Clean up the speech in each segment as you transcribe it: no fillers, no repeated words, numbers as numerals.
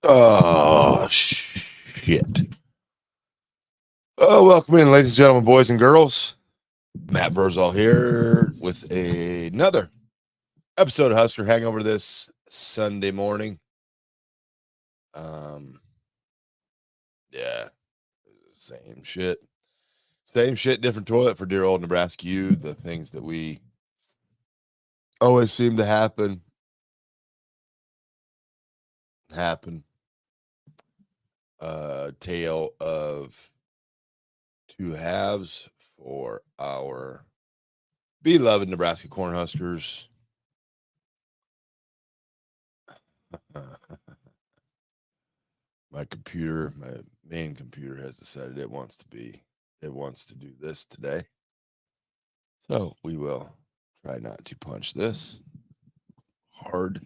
Oh, shit. Oh, welcome in, ladies and gentlemen, boys and girls. Matt Vrzal here with another episode of Husker Hangover this Sunday morning. Yeah, same shit. Same shit, different toilet for dear old Nebraska U. The things that we always seem to happen. Tale of two halves for our beloved Nebraska Cornhuskers. My main computer has decided it wants to do this today. So we will try not to punch this hard.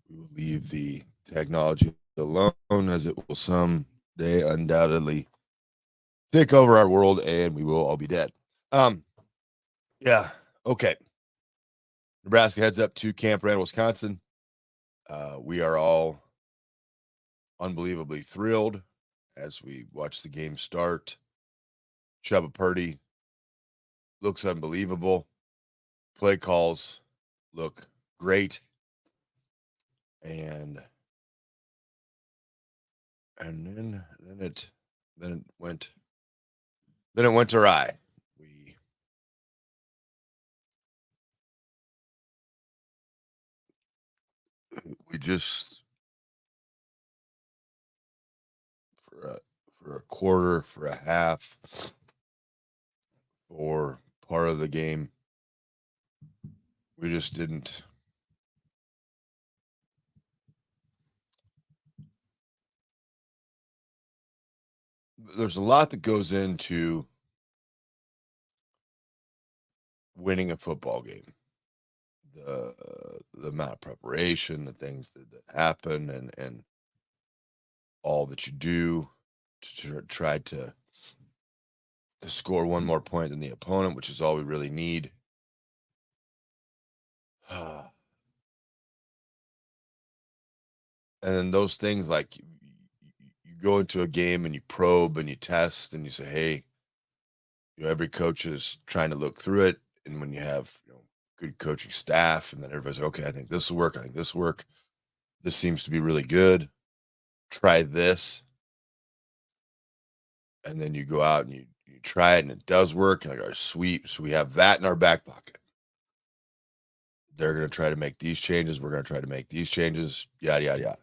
We will leave the technology alone, as it will someday undoubtedly take over our world and we will all be dead. Yeah. Okay. Nebraska heads up to Camp Randall, Wisconsin. We are all unbelievably thrilled as we watch the game start. Chubba Purdy looks unbelievable. Play calls look great. And then it went awry. We just for a quarter, for a half, for part of the game, we just didn't. There's a lot that goes into winning a football game. The amount of preparation, the things that happen, and all that you do to try to score one more point than the opponent, which is all we really need. And then those things, like you go into a game and you probe and you test and you say, hey, every coach is trying to look through it. And when you have good coaching staff, and then everybody's okay, I think this will work. I think this will work. This seems to be really good. Try this. And then you go out and you try it and it does work. And like, our sweep. So we have that in our back pocket. They're going to try to make these changes. We're going to try to make these changes, yada, yada, yada.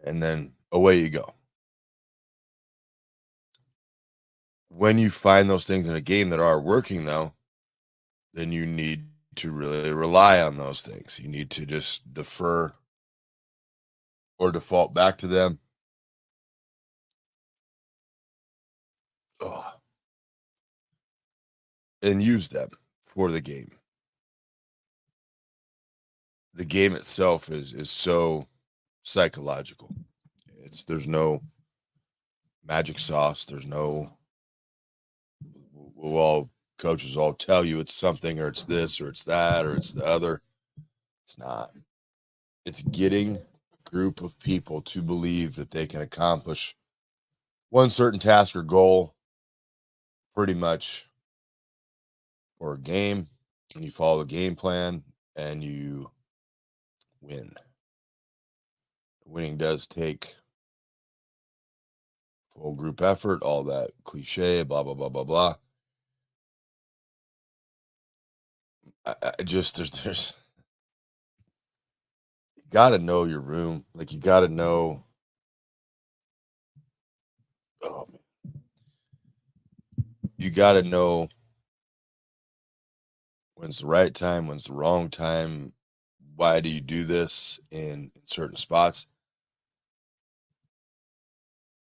And then away you go. When you find those things in a game that are working, though, then you need to really rely on those things. You need to just defer or default back to them. And use them for the game. The game itself is so psychological. There's no magic sauce. Coaches all tell you it's something, or it's this, or it's that, or it's the other. It's not. It's getting a group of people to believe that they can accomplish one certain task or goal pretty much for a game, and you follow the game plan and you win. Winning does take full group effort, all that cliche, blah, blah, blah, blah, blah. I just, there's, you got to know your room. Like, you got to know, you got to know when's the right time, when's the wrong time. Why do you do this in certain spots?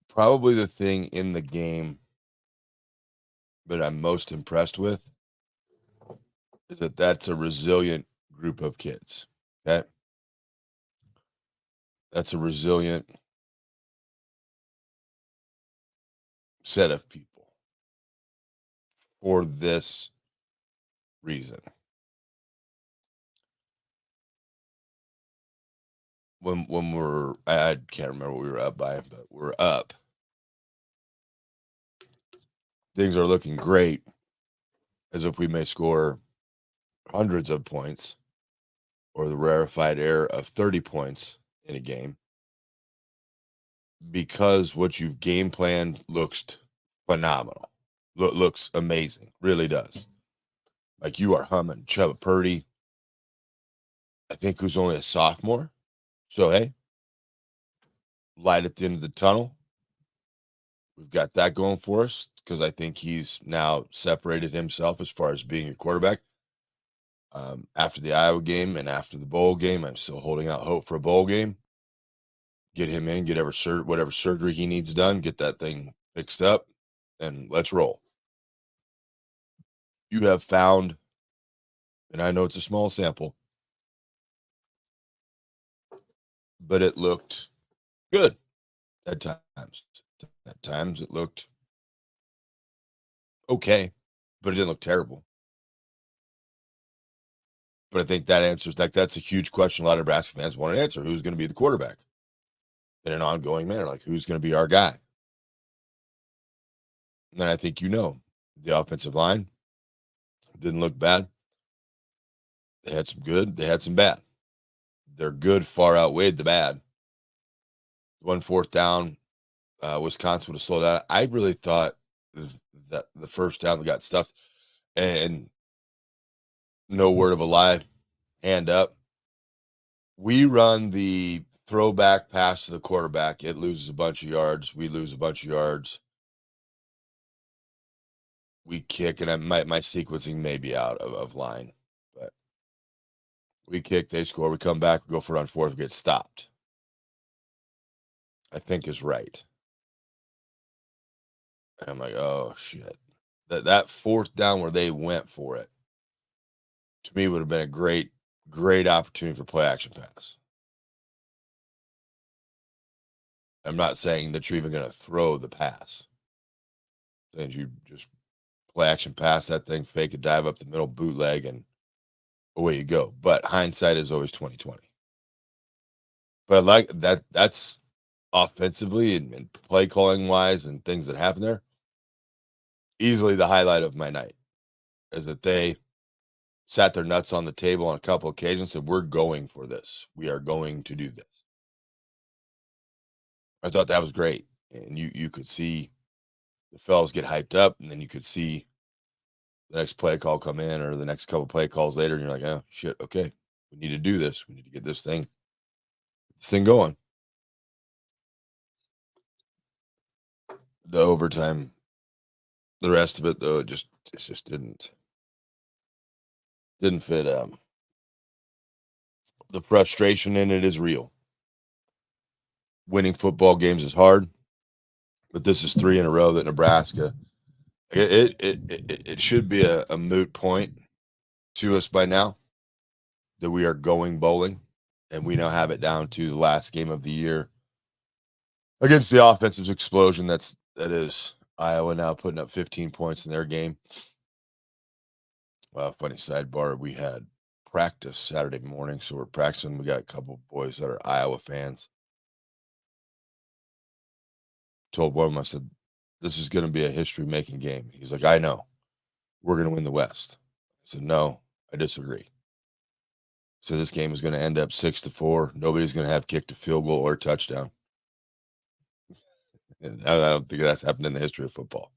Probably the thing in the game that I'm most impressed with is that that's a resilient group of kids. Okay. That's a resilient set of people for this reason. when I can't remember what we were up by, but we're up. Things are looking great, as if we may score hundreds of points or the rarefied air of 30 points in a game because what you've game planned looks phenomenal. Looks amazing, really does. Like you are humming. Chuba Purdy, I think, who's only a sophomore. So hey, light at the end of the tunnel. We've got that going for us because I think he's now separated himself as far as being a quarterback. After the Iowa game and after the bowl game, I'm still holding out hope for a bowl game. Get him in, get whatever surgery he needs done, get that thing fixed up, and let's roll. You have found, and I know it's a small sample, but it looked good at times. At times it looked okay, but it didn't look terrible. But I think that answers that's a huge question a lot of Nebraska fans want to answer. Who's going to be the quarterback in an ongoing manner? Like, who's going to be our guy? And then I think the offensive line didn't look bad. They had some good, they had some bad. Their good far outweighed the bad. 4th down, Wisconsin would have slowed down. I really thought that the first down got stuffed, and no word of a lie, hand up. We run the throwback pass to the quarterback. It loses a bunch of yards. We lose a bunch of yards. We kick, and my sequencing may be out of line, but we kick, they score, we come back, we go for it on 4th, we get stopped. I think is right. And I'm like, oh shit. That 4th down where they went for it, to me, would have been a great opportunity for play action pass. I'm not saying that you're even going to throw the pass. Then you just play action pass that thing, fake a dive up the middle, bootleg, and away you go. But hindsight is always 20/20. But I like that. That's offensively and play calling wise and things that happen there. Easily the highlight of my night is that they sat their nuts on the table on a couple occasions and said, we're going for this. We are going to do this. I thought that was great. And you could see the fellas get hyped up, and then you could see the next play call come in or the next couple play calls later, and you're like, oh shit, okay, we need to do this. We need to get this thing going. The overtime, the rest of it though, it just didn't fit. The frustration in it is real. Winning football games is hard, but this is 3 in a row that Nebraska. It should be a moot point to us by now that we are going bowling, and we now have it down to the last game of the year against the offensive explosion that is Iowa, now putting up 15 points in their game. Well, funny sidebar, we had practice Saturday morning, so we're practicing. We got a couple of boys that are Iowa fans. Told one of them, I said, this is going to be a history-making game. He's like, I know. We're going to win the West. I said, no, I disagree. So this game is going to end up 6-4. Nobody's going to have kicked a field goal or a touchdown. And I don't think that's happened in the history of football.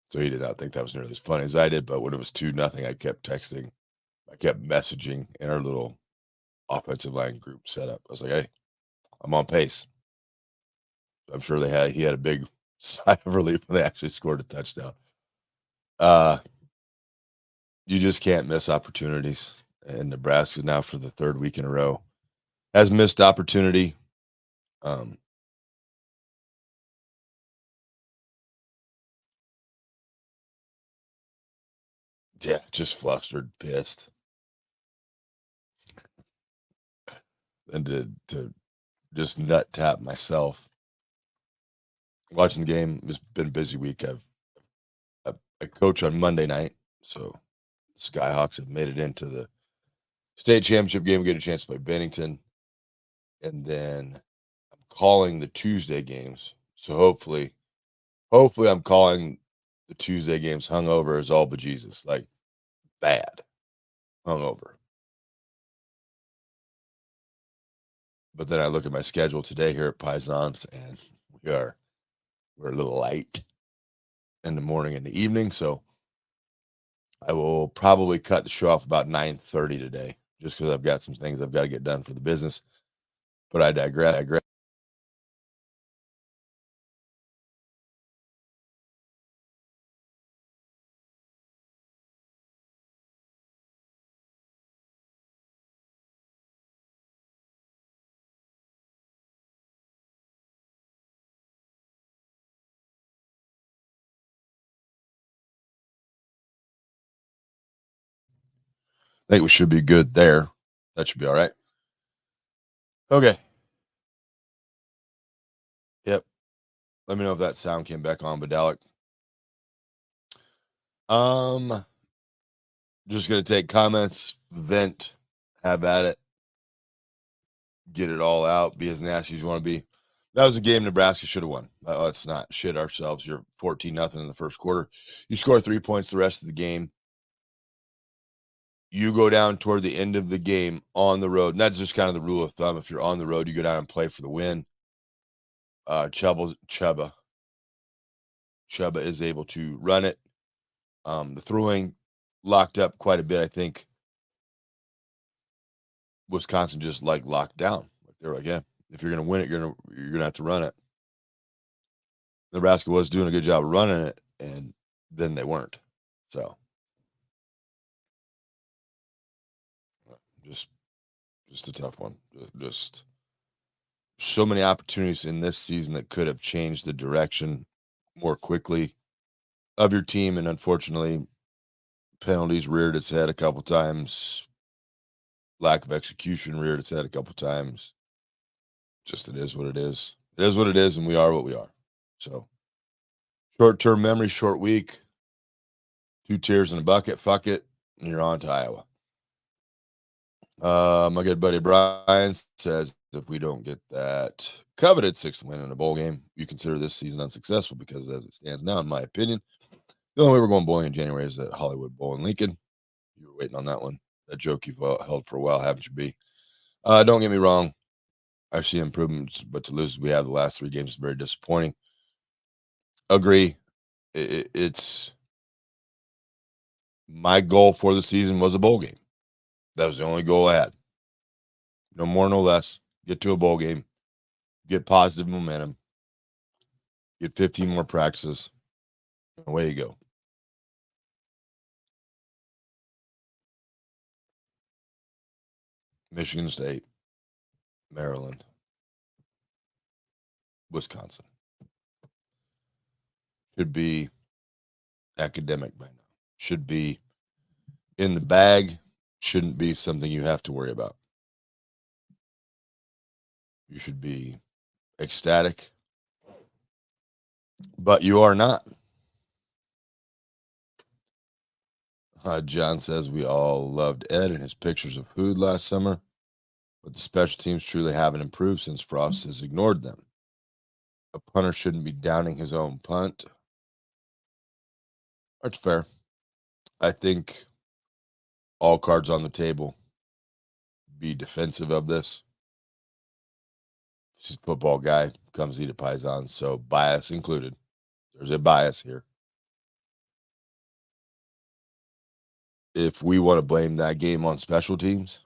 So he did not think that was nearly as funny as I did. But when it was 2-0, I kept texting. I kept messaging in our little offensive line group setup. I was like, hey, I'm on pace. I'm sure he had a big sigh of relief when they actually scored a touchdown. You just can't miss opportunities. And Nebraska now for the 3rd week in a row has missed opportunity. Yeah, just flustered, pissed. And to just nut tap myself. Watching the game, it's been a busy week. I coach on Monday night, so the Skyhawks have made it into the state championship game. We get a chance to play Bennington. and then I'm calling the Tuesday games. So hopefully I'm calling the Tuesday games hungover as all bejesus, like bad hungover. But then I look at my schedule today here at Pisons, and we're a little light in the morning and the evening. So I will probably cut the show off about 9:30 today, just because I've got some things I've got to get done for the business. But I digress. I think we should be good there. That should be all right. Okay. Yep. Let me know if that sound came back on, Badalic. Um, just gonna take comments, vent, have at it, get it all out, be as nasty as you want to be. That was a game Nebraska should have won. Let's not shit ourselves. You're 14-0 in the first quarter. You score 3 points the rest of the game. You go down toward the end of the game on the road. And that's just kind of the rule of thumb. If you're on the road, you go down and play for the win. Chuba is able to run it. The throwing locked up quite a bit. I think Wisconsin just like locked down. Like they're like, yeah, if you're gonna win it, you're gonna have to run it. Nebraska was doing a good job of running it, and then they weren't. So just a tough one. Just so many opportunities in this season that could have changed the direction more quickly of your team, and unfortunately, penalties reared its head a couple times. Lack of execution reared its head a couple times. Just it is what it is. It is what it is, and we are what we are. So short-term memory, short week, 2 tears in a bucket. Fuck it, and you're on to Iowa. My good buddy Brian says if we don't get that coveted 6th win in a bowl game, you consider this season unsuccessful because, as it stands now, in my opinion, the only way we're going bowling in January is at Hollywood Bowl in Lincoln. You were waiting on that one. That joke you've held for a while, haven't you, B? Don't get me wrong. I see improvements, but to lose we have the last 3 games is very disappointing. Agree. It's my goal for the season was a bowl game. That was the only goal I had. No more, no less. Get to a bowl game. Get positive momentum. Get 15 more practices. Away you go. Michigan State, Maryland, Wisconsin. Should be academic by now. Should be in the bag. Shouldn't be something you have to worry about. You should be ecstatic, but you are not. John says we all loved Ed and his pictures of food last summer, but the special teams truly haven't improved since Frost has ignored them. A punter shouldn't be downing his own punt. That's fair. I think all cards on the table. Be defensive of this. She's a football guy, comes to eat at Pisons, so bias included. There's a bias here. If we want to blame that game on special teams,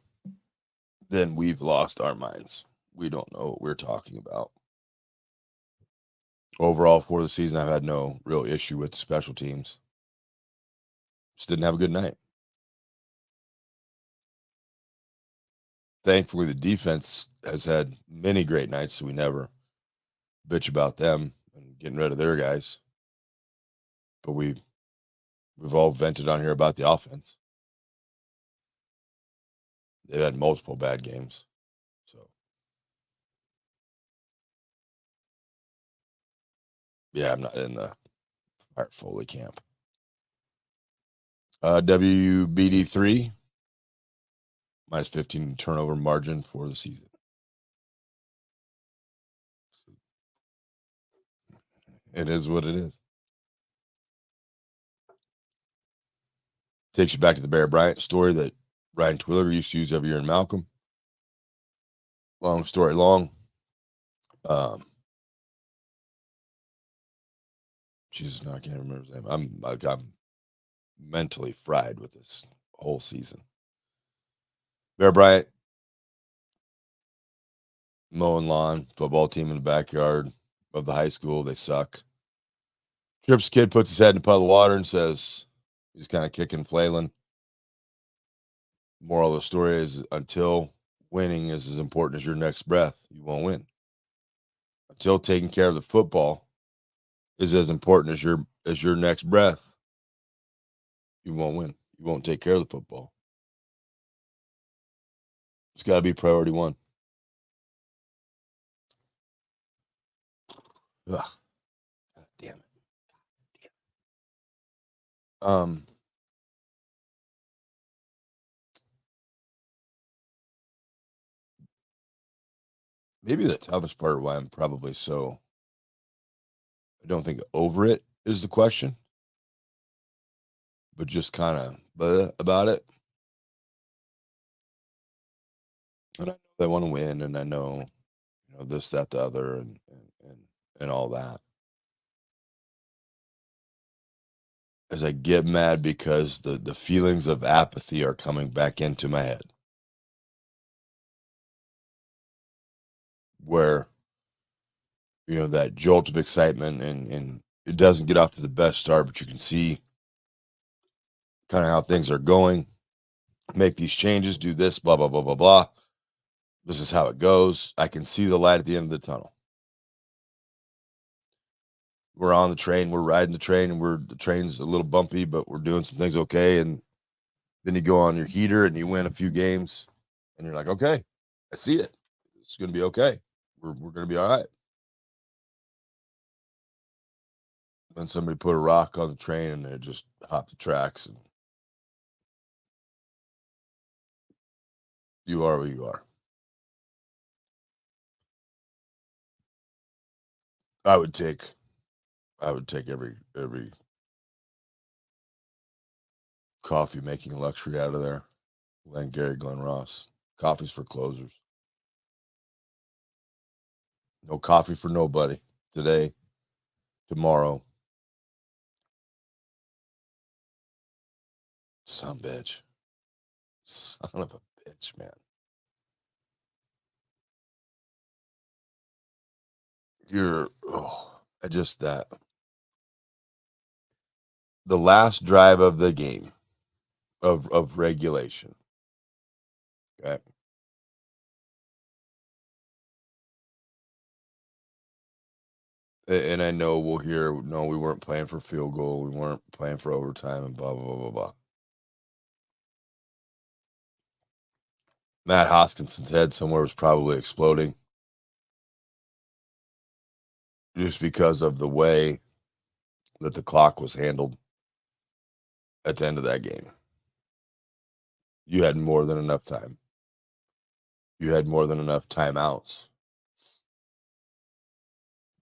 then we've lost our minds. We don't know what we're talking about. Overall, for the season, I've had no real issue with the special teams. Just didn't have a good night. Thankfully, the defense has had many great nights, so we never bitch about them and getting rid of their guys. But we've all vented on here about the offense. They've had multiple bad games. So yeah, I'm not in the Art Foley camp. WBD3 minus 15 turnover margin for the season. It is what it is. Takes you back to the Bear Bryant story that Ryan Twiller used to use every year in Malcolm. Long story long. Um, Jesus, no, I can't remember his name. I'm mentally fried with this whole season. Bear Bryant mowing lawn, football team in the backyard of the high school. They suck. Trips kid, puts his head in a puddle of water and says, he's kind of kicking, flailing. Moral of the story is until winning is as important as your next breath, you won't win. Until taking care of the football is as important as your next breath, you won't win. You won't take care of the football. It's got to be priority one. Ugh. God damn it. Maybe the toughest part why I'm probably so I don't think over it is the question, but just kind of about it. And I know they want to win, and I know, this, that, the other, and all that. As I get mad because the feelings of apathy are coming back into my head, where that jolt of excitement, and it doesn't get off to the best start, but you can see kind of how things are going. Make these changes, do this, blah blah blah blah blah. This is how it goes. I can see the light at the end of the tunnel. We're on the train, we're riding the train, and the train's a little bumpy, but we're doing some things okay. And then you go on your heater and you win a few games, and you're like, okay, I see it. It's gonna be okay. We're gonna be all right. Then somebody put a rock on the train and it just hopped the tracks, and you are where you are. I would take every coffee making luxury out of there. Glenn Ross. Coffee's for closers. No coffee for nobody. Today, tomorrow. Son bitch. Son of a bitch, man. I just that. The last drive of the game of regulation. Okay. And I know we'll hear, no, we weren't playing for field goal. We weren't playing for overtime and blah, blah, blah, blah, blah. Matt Hoskinson's head somewhere was probably exploding just because of the way that the clock was handled at the end of that game. You had more than enough time. You had more than enough timeouts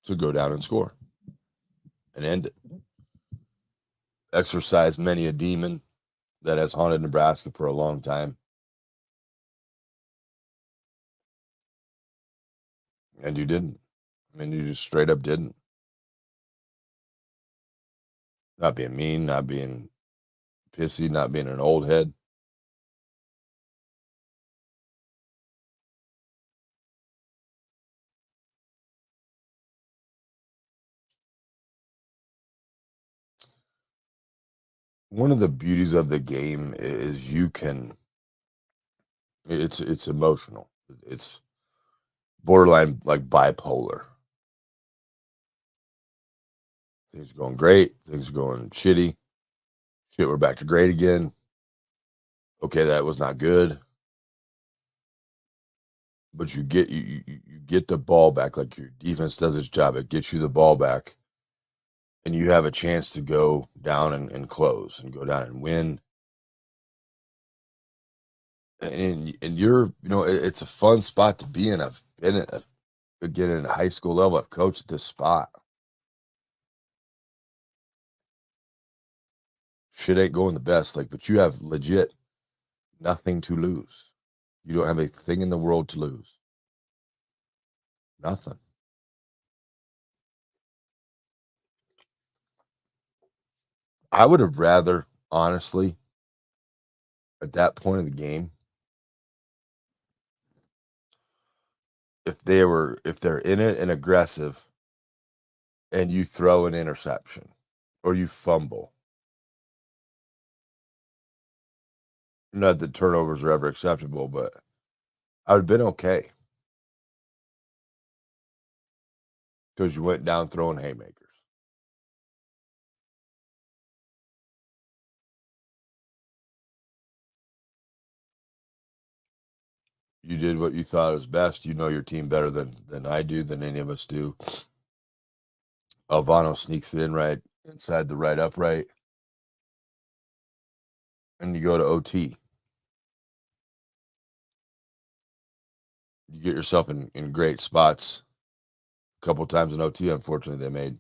to go down and score and end it. Exercise many a demon that has haunted Nebraska for a long time. And you didn't. I mean, you just straight up didn't. Not being mean, not being pissy, not being an old head. One of the beauties of the game is it's emotional. It's borderline like bipolar. Things are going great, things are going shitty. Shit, we're back to great again. Okay, that was not good. But you get the ball back, like your defense does its job. It gets you the ball back, and you have a chance to go down and close and go down and win. And you're, it's a fun spot to be in. I've been again in high school level. I've coached at this spot. shit ain't going the best. Like, but you have legit nothing to lose. You don't have a thing in the world to lose. Nothing. I would have rather, honestly, at that point of the game, if they're in it and aggressive and you throw an interception or you fumble. Not that turnovers are ever acceptable, but I would have been okay because you went down throwing haymakers. You did what you thought was best. You know your team better than I do, than any of us do. Alvano sneaks it in right inside the right upright, and you go to OT. You get yourself in great spots. A couple times in OT, unfortunately, they made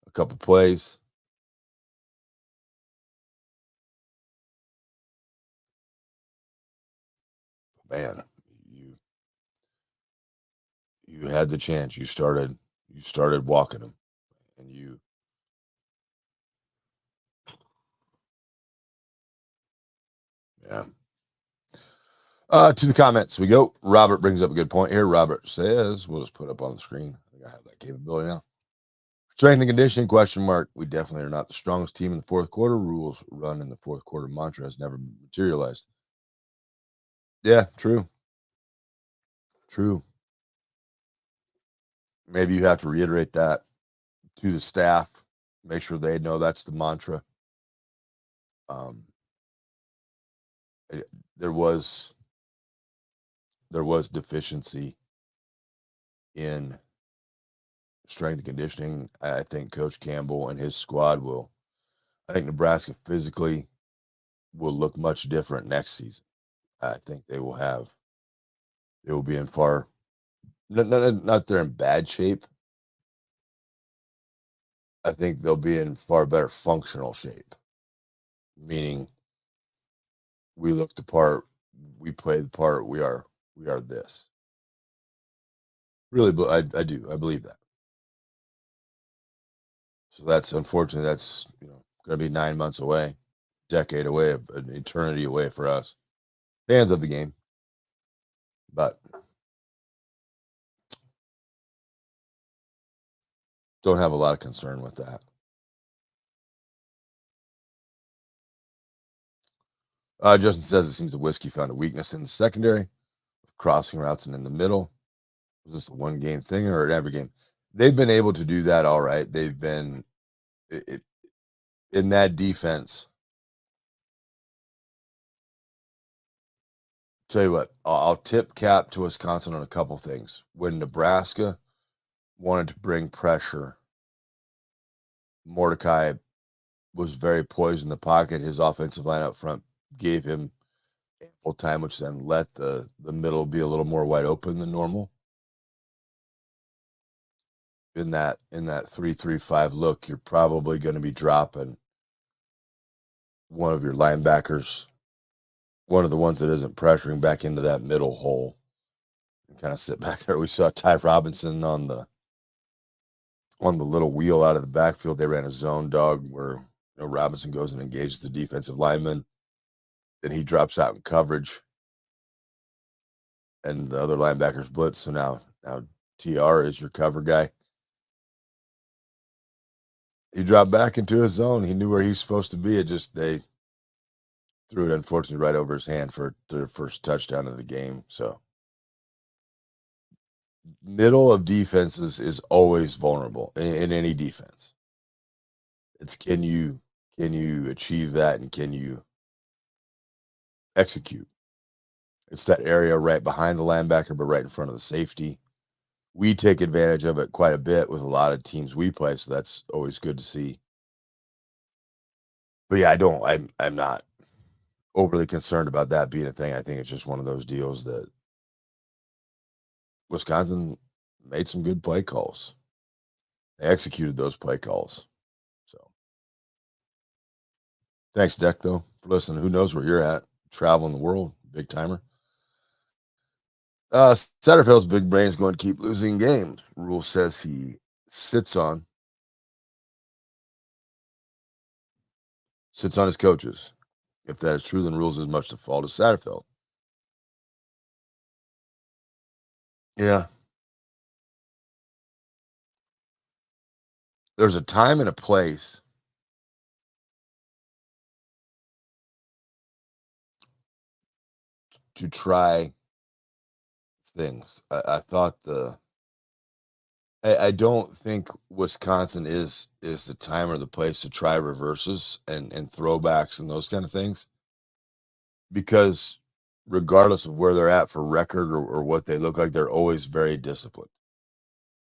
a couple plays. Man, you had the chance. You started walking them, and yeah. To the comments we go. Robert brings up a good point here. Robert says, we'll just put up on the screen. I think I have that capability now. Strength and conditioning, question mark. We definitely are not the strongest team in the fourth quarter. Rules run in the fourth quarter mantra has never materialized. Yeah, true. True. Maybe you have to reiterate that to the staff. Make sure they know that's the mantra. Um, there was deficiency in strength and conditioning. I think Coach Campbell and his squad will. I think Nebraska physically will look much different next season. I think they will be in far. Not they're in bad shape. I think they'll be in far better functional shape. Meaning, we look the part, we played the part, we are this. Really, but I do. I believe that. So that's unfortunately that's going to be 9 months away, decade away, an eternity away for us fans of the game. But don't have a lot of concern with that. Justin says it seems the whiskey found a weakness in the secondary, with crossing routes and in the middle. Was this a one game thing or an every game? They've been able to do that all right. They've been in that defense. Tell you what, I'll tip cap to Wisconsin on a couple things. When Nebraska wanted to bring pressure, Mordecai was very poised in the pocket. His offensive line up front gave him ample time, which then let the middle be a little more wide open than normal. In that 3-3-5 look, you're probably going to be dropping one of your linebackers, one of the ones that isn't pressuring, back into that middle hole and kind of sit back there. We saw Ty Robinson on the little wheel out of the backfield. They ran a zone dog where Robinson goes and engages the defensive lineman. Then he drops out in coverage, and the other linebackers blitz. So now TR is your cover guy. He dropped back into his zone. He knew where he's supposed to be. They threw it, unfortunately, right over his hand for their first touchdown of the game. So middle of defenses is always vulnerable in any defense. It's can you achieve that, and can you execute? It's that area right behind the linebacker, but right in front of the safety. We take advantage of it quite a bit with a lot of teams we play, so that's always good to see. But yeah, I'm not overly concerned about that being a thing. I think it's just one of those deals that Wisconsin made some good play calls. They executed those play calls. So Thanks, Deck, though, for listening. Who knows where you're at? Traveling the world, big timer. Satterfield's big brain is going to keep losing games. Rule says he sits on his coaches. If that is true, then Rule's as much the fault as Satterfield. Yeah. There's a time and a place to try things. I thought I don't think Wisconsin is the time or the place to try reverses and throwbacks and those kind of things, because regardless of where they're at for record or what they look like, they're always very disciplined,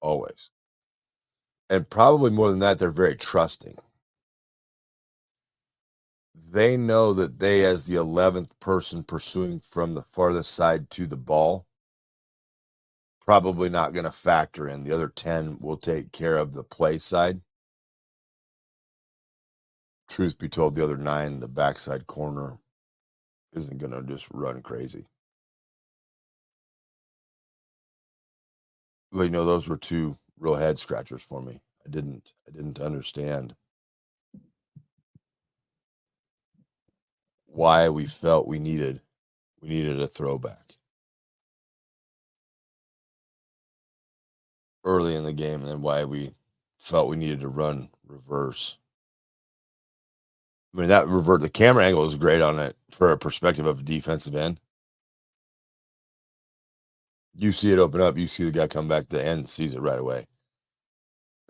always. And probably more than that, they're very trusting. They know that they, as the 11th person pursuing from the farthest side to the ball, probably not going to factor in. The other 10 will take care of the play side. Truth be told, the other 9, the backside corner, isn't going to just run crazy. But those were 2 real head scratchers for me. I didn't understand why we felt we needed a throwback early in the game, and then why we felt we needed to run reverse. I mean, that the camera angle was great on it for a perspective of a defensive end. You see it open up, you see the guy come back to the end and sees it right away.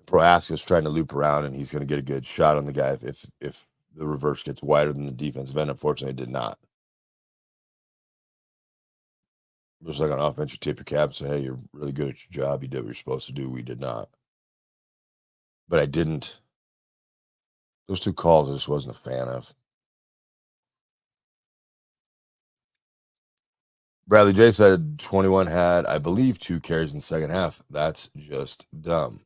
Prohaska's trying to loop around, and he's going to get a good shot on the guy if the reverse gets wider than the defensive end. Unfortunately, it did not. Just like on offense, you tip your cap and say, hey, you're really good at your job. You did what you're supposed to do. We did not. But I didn't. Those 2 calls I just wasn't a fan of. Bradley J said 21 had, I believe, 2 carries in the second half. That's just dumb.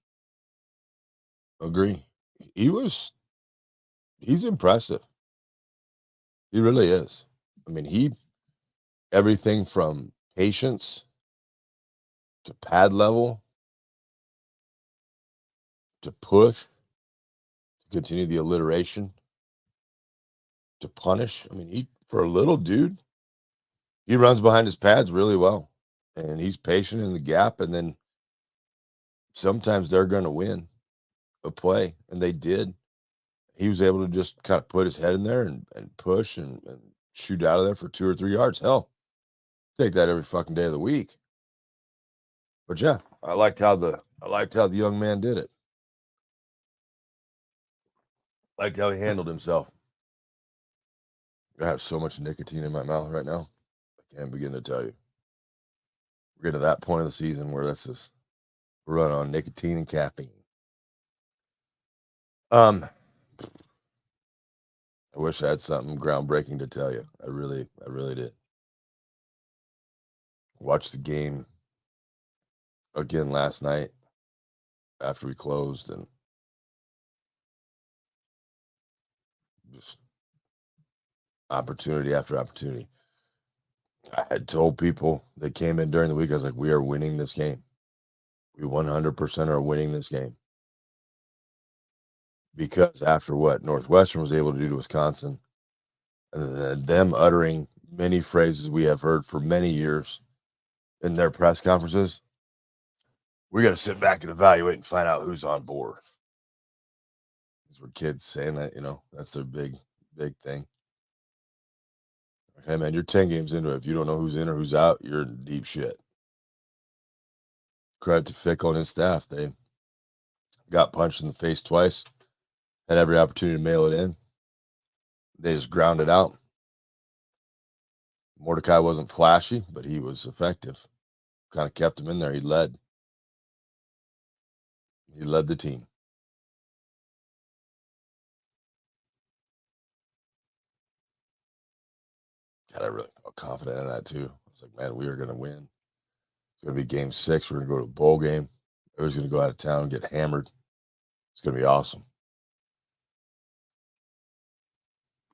Agree. He's impressive. He really is. I mean, everything from patience to pad level to push, to continue the alliteration, to punish. I mean, for a little dude, he runs behind his pads really well. And he's patient in the gap. And then sometimes they're going to win a play. And they did. He was able to just kind of put his head in there and push and shoot out of there for 2 or 3 yards. Hell, take that every fucking day of the week. But yeah, I liked how the young man did it. Liked how he handled himself. I have so much nicotine in my mouth right now. I can't begin to tell you. We're getting to that point of the season where we're running on nicotine and caffeine. I wish I had something groundbreaking to tell you. I really did. Watched the game again last night after we closed, and just opportunity after opportunity. I had told people that came in during the week, I was like, we are winning this game. We 100% are winning this game. Because after what Northwestern was able to do to Wisconsin, and then them uttering many phrases we have heard for many years in their press conferences, we got to sit back and evaluate and find out who's on board. These were kids saying that, that's their big thing. Hey, man, you're 10 games into it. If you don't know who's in or who's out, you're in deep shit. Credit to Fickle and his staff. They got punched in the face twice, had every opportunity to mail it in. They just ground it out. Mordecai wasn't flashy, but he was effective. Kind of kept him in there. He led the team. God, I really felt confident in that too. I was like, man, we are going to win. It's going to be game 6. We're going to go to the bowl game. Everybody's going to go out of town and get hammered. It's going to be awesome.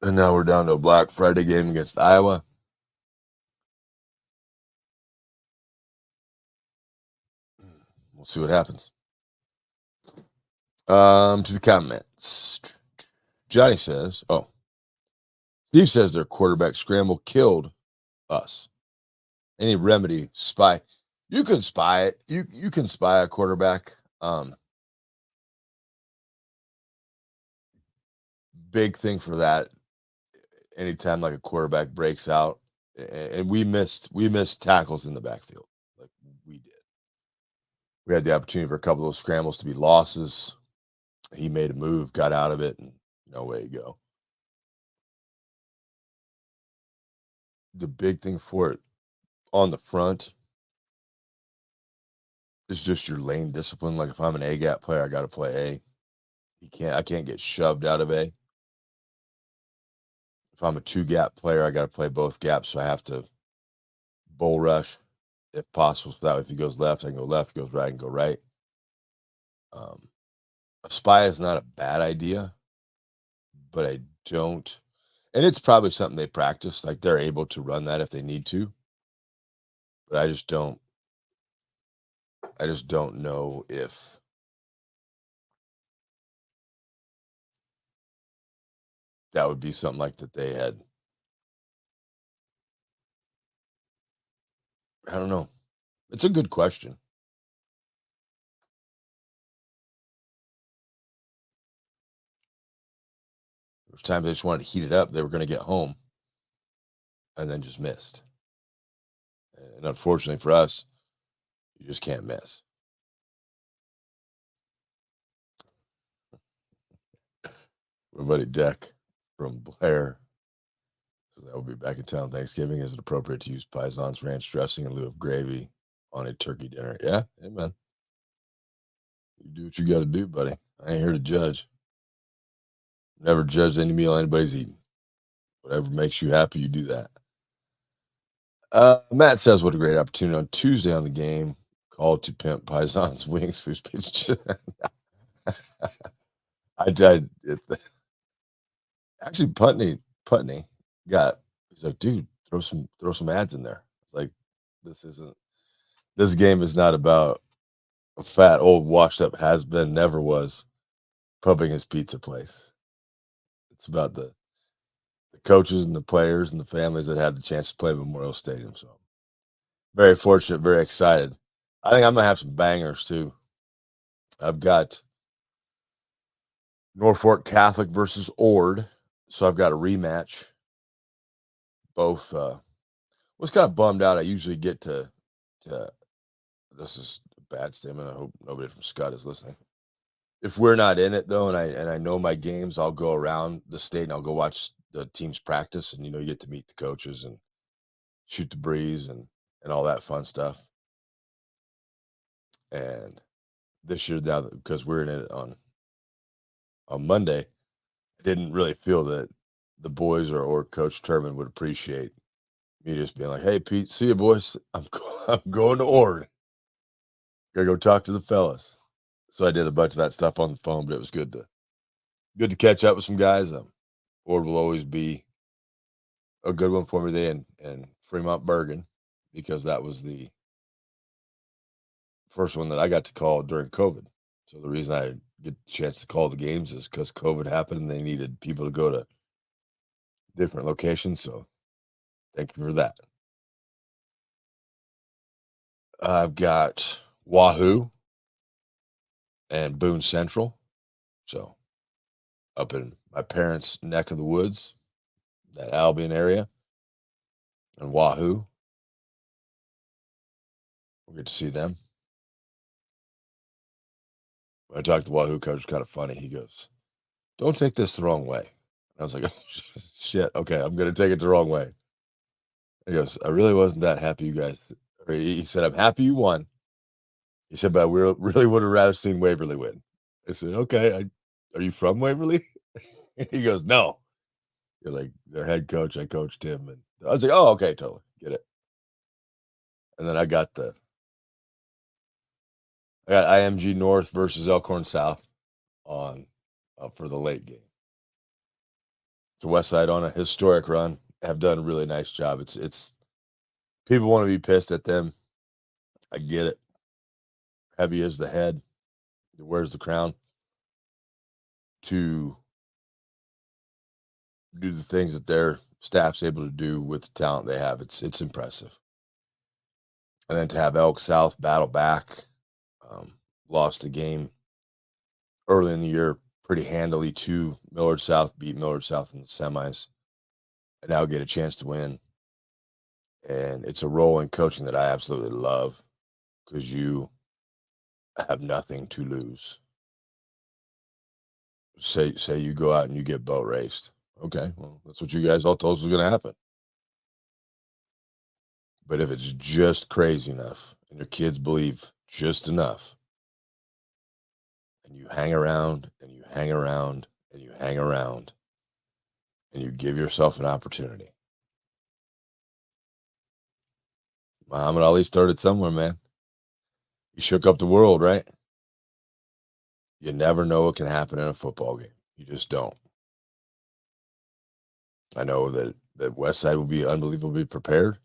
And now we're down to a Black Friday game against Iowa. We'll see what happens. To the comments. Johnny says, Steve says their quarterback scramble killed us. Any remedy, spy. You can spy it. You can spy a quarterback. Big thing for that. Anytime like a quarterback breaks out, and we missed tackles in the backfield, like we did. We had the opportunity for a couple of those scrambles to be losses. He made a move, got out of it, and no way to go. The big thing for it on the front is just your lane discipline. Like if I'm an A gap player, I got to play A. I can't get shoved out of A. If I'm a two gap player, I got to play both gaps. So I have to bull rush if possible. So that way if he goes left, I can go left. If he goes right, I can go right. A spy is not a bad idea, but I don't. And it's probably something they practice. Like they're able to run that if they need to. But I just don't. I just don't know if that would be something like that they had. I don't know. It's a good question. There's times they just wanted to heat it up. They were going to get home and then just missed. And unfortunately for us, you just can't miss. My buddy Deck from Blair says I will be back in town Thanksgiving. Is it appropriate to use Pison's ranch dressing in lieu of gravy on a turkey dinner? Yeah, amen. You do what you got to do, buddy. I ain't here to judge. Never judge any meal anybody's eating. Whatever makes you happy, you do that. Matt says, what a great opportunity on Tuesday on the game. Call to pimp Pison's wings for speech. I did. Actually, Putney got. He's like, dude, throw some ads in there. It's like, this isn't. This game is not about a fat old washed up has been never was pumping his pizza place. It's about the coaches and the players and the families that had the chance to play Memorial Stadium. So very fortunate, very excited. I think I'm gonna have some bangers too. I've got Norfolk Catholic versus Ord, so I've got a rematch. Both was kind of bummed out. I usually get to this is a bad statement. I hope nobody from Scott is listening. If we're not in it though, and I know my games, I'll go around the state and I'll go watch the teams practice, and you get to meet the coaches and shoot the breeze and all that fun stuff. And this year, now because we're in it on Monday, I didn't really feel that the boys or Coach Turman would appreciate me just being like, "Hey, Pete, see you, boys. I'm going to Ord. Gotta go talk to the fellas." So I did a bunch of that stuff on the phone, but it was good to catch up with some guys. Ord will always be a good one for me there in Fremont Bergen, because that was the first one that I got to call during COVID. So the reason I get the chance to call the games is because COVID happened and they needed people to go to different locations. So thank you for that. I've got Wahoo and Boone Central. So up in my parents' neck of the woods, that Albion area, and Wahoo. We'll get to see them. When I talked to Wahoo coach, it was kind of funny. He goes, "Don't take this the wrong way." And I was like, "Oh, shit. Okay, I'm going to take it the wrong way." He goes, "I really wasn't that happy you guys." Or he said, "I'm happy you won." He said, "But I really would have rather seen Waverly win." I said, "Okay, are you from Waverly?" He goes, "No." You're like their head coach. I coached him. And I was like, "Oh, okay, totally. Get it." And then I got IMG North versus Elkhorn South on for the late game. The West Side on a historic run have done a really nice job. It's people want to be pissed at them. I get it. Heavy is the head that wears the crown to do the things that their staff's able to do with the talent they have. It's impressive. And then to have Elk South battle back, um, lost the game early in the year pretty handily to Millard South, beat Millard South in the semis, and now get a chance to win. And it's a role in coaching that I absolutely love because you have nothing to lose. Say you go out and you get boat raced. Okay, well, that's what you guys all told us was going to happen. But if it's just crazy enough and your kids believe just enough, and you hang around and you hang around and you hang around and you give yourself an opportunity. Muhammad Ali started somewhere, man. He shook up the world, right? You never know what can happen in a football game. You just don't. I know that West Side will be unbelievably prepared.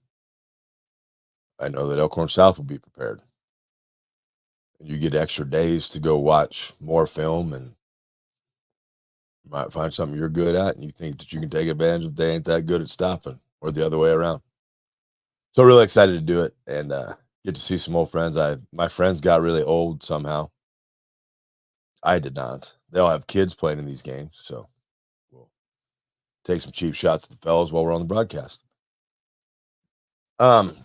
I know that Elkhorn South will be prepared. And you get extra days to go watch more film, and you might find something you're good at, and you think that you can take advantage if they ain't that good at stopping, or the other way around. So really excited to do it and get to see some old friends. My friends got really old somehow. I did not. They all have kids playing in these games, so we'll take some cheap shots at the fellas while we're on the broadcast. Um,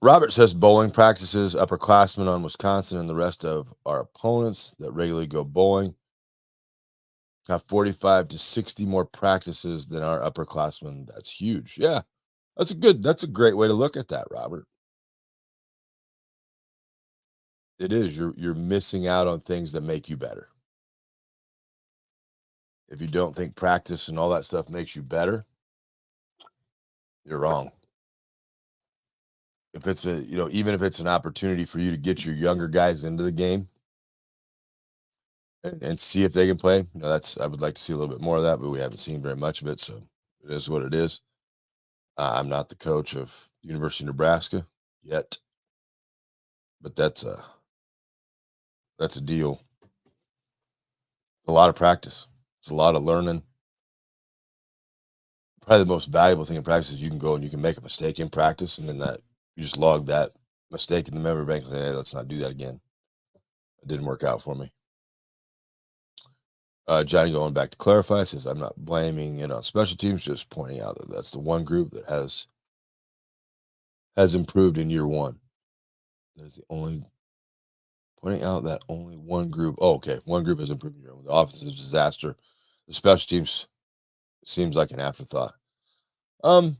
Robert says bowling practices upperclassmen on Wisconsin and the rest of our opponents that regularly go bowling have 45 to 60 more practices than our upperclassmen. That's huge. Yeah, that's a great way to look at that, Robert. It is. You're missing out on things that make you better. If you don't think practice and all that stuff makes you better, you're wrong. If it's even if it's an opportunity for you to get your younger guys into the game and see if they can play, I would like to see a little bit more of that, but we haven't seen very much of it. So it is what it is. I'm not the coach of University of Nebraska yet, but that's a deal. A lot of practice. It's a lot of learning. Probably the most valuable thing in practice is you can go and you can make a mistake in practice, and then you just log that mistake in the memory bank and say, hey, let's not do that again. It didn't work out for me. Johnny going back to clarify says, I'm not blaming it on special teams, just pointing out that that's the one group that has improved in year one. That is the only pointing out that only one group. Oh, okay. One group has improved in year one. The offense is a disaster. The special teams seems like an afterthought. I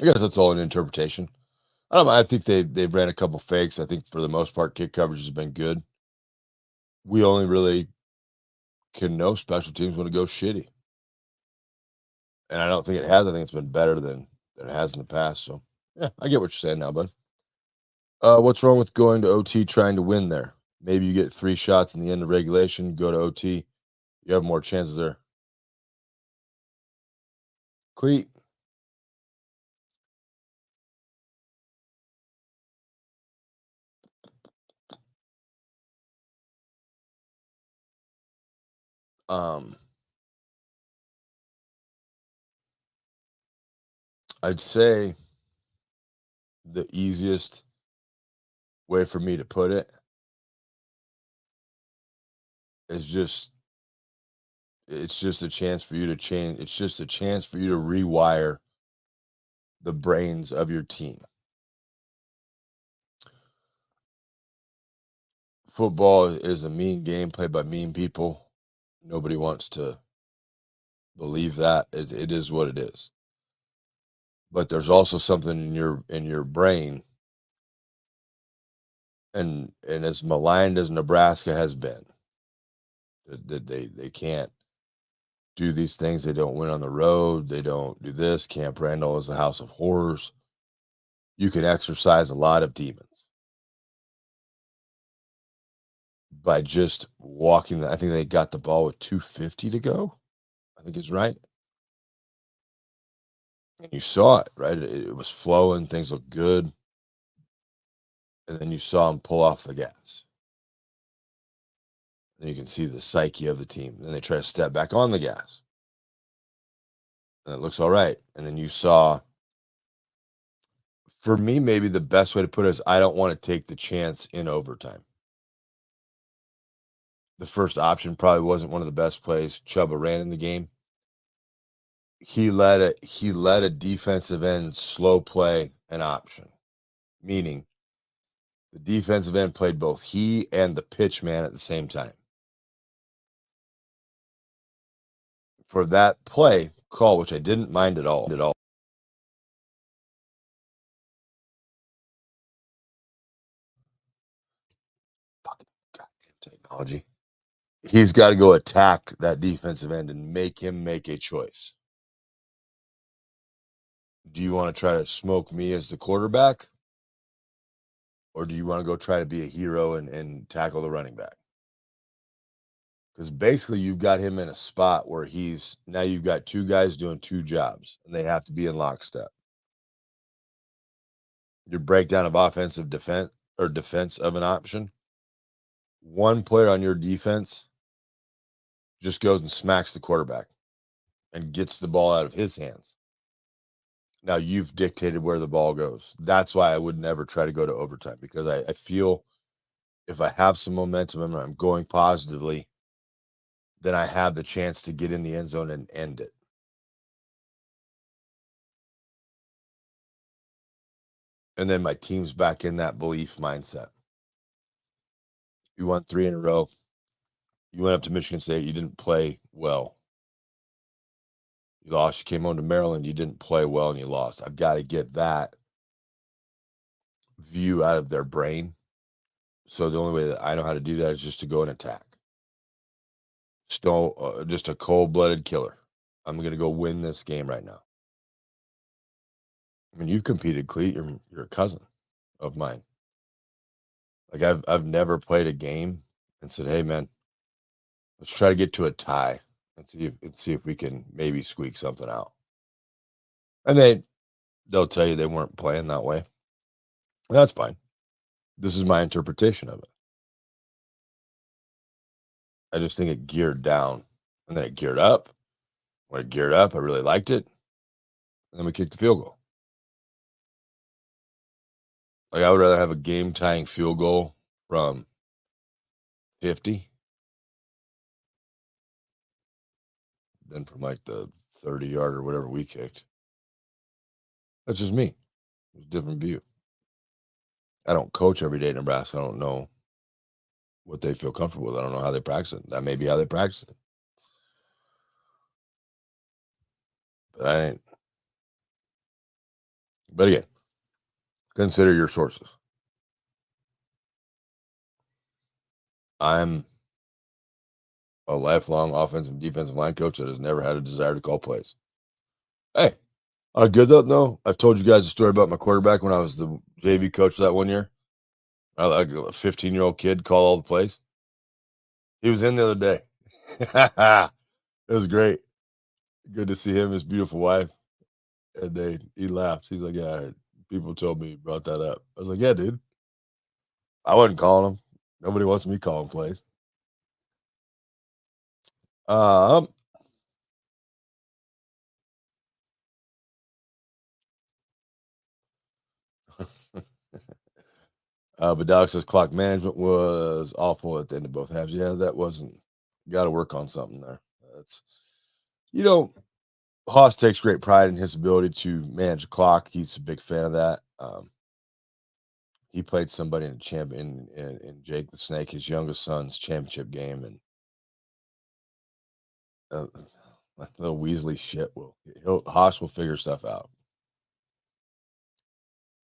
guess that's all an interpretation. I don't know. I think they've ran a couple fakes. I think for the most part, kick coverage has been good. We only really can know special teams when it goes shitty. And I don't think it has. I think it's been better than it has in the past. So yeah, I get what you're saying now, bud. What's wrong with going to OT trying to win there? Maybe you get 3 shots in the end of regulation, go to OT, you have more chances there. Cleat. I'd say the easiest way for me to put it is it's just a chance for you to change. It's just a chance for you to rewire the brains of your team. Football is a mean game played by mean people. Nobody wants to believe that. It is what it is. But there's also something in your brain, and as maligned as Nebraska has been, that they can't do these things. They don't win on the road. They don't do this. Camp Randall is a house of horrors. You can exercise a lot of demons, by just walking. I think they got the ball with 2:50 to go. I think it's right. And you saw it, right? It was flowing. Things looked good. And then you saw him pull off the gas. And you can see the psyche of the team. Then they try to step back on the gas. And it looks all right. And then you saw, for me, maybe the best way to put it is I don't want to take the chance in overtime. The first option probably wasn't one of the best plays Chuba ran in the game. He let a defensive end slow play an option, meaning the defensive end played both he and the pitch man at the same time. For that play call, which I didn't mind at all. Fucking goddamn technology. He's got to go attack that defensive end and make him make a choice. Do you want to try to smoke me as the quarterback? Or do you want to go try to be a hero and tackle the running back? Because basically you've got him in a spot where now you've got two guys doing two jobs and they have to be in lockstep. Your breakdown of offensive defense or defense of an option. One player on your defense just goes and smacks the quarterback and gets the ball out of his hands. Now you've dictated where the ball goes. That's why I would never try to go to overtime, because I feel if I have some momentum and I'm going positively, then I have the chance to get in the end zone and end it. And then my team's back in that belief mindset. You won 3 in a row. You went up to Michigan State. You didn't play well. You lost. You came home to Maryland. You didn't play well and you lost. I've got to get that view out of their brain. So the only way that I know how to do that is just to go and attack. Just a cold-blooded killer. I'm going to go win this game right now. I mean, you've competed, Cleet. You're a cousin of mine. Like I've never played a game and said, "Hey, man, let's try to get to a tie and see if we can maybe squeak something out." And they'll tell you they weren't playing that way. That's fine. This is my interpretation of it. I just think it geared down and then it geared up. When it geared up, I really liked it. And then we kicked the field goal. Like I would rather have a game tying field goal from 50 than from like the 30-yard or whatever we kicked. That's just me. It's a different view. I don't coach every day in Nebraska. I don't know what they feel comfortable with. I don't know how they practice it. That may be how they practice it. But I ain't. But again, consider your sources. I'm a lifelong offensive and defensive line coach that has never had a desire to call plays. Hey, on a good note, though, I've told you guys a story about my quarterback when I was the JV coach that one year. I like a 15-year-old kid call all the plays. He was in the other day. It was great. Good to see him, his beautiful wife. And he laughed. He's like, "Yeah, people told me you brought that up." I was like, "Yeah, dude. I wasn't calling them. Nobody wants me calling plays." Um, but Doc says clock management was awful at the end of both halves. Yeah, that wasn't. Got to work on something there. That's you know, Haas takes great pride in his ability to manage the clock. He's a big fan of that. He played somebody in in Jake the Snake, his youngest son's championship game, and little Weasley shit Haas will figure stuff out.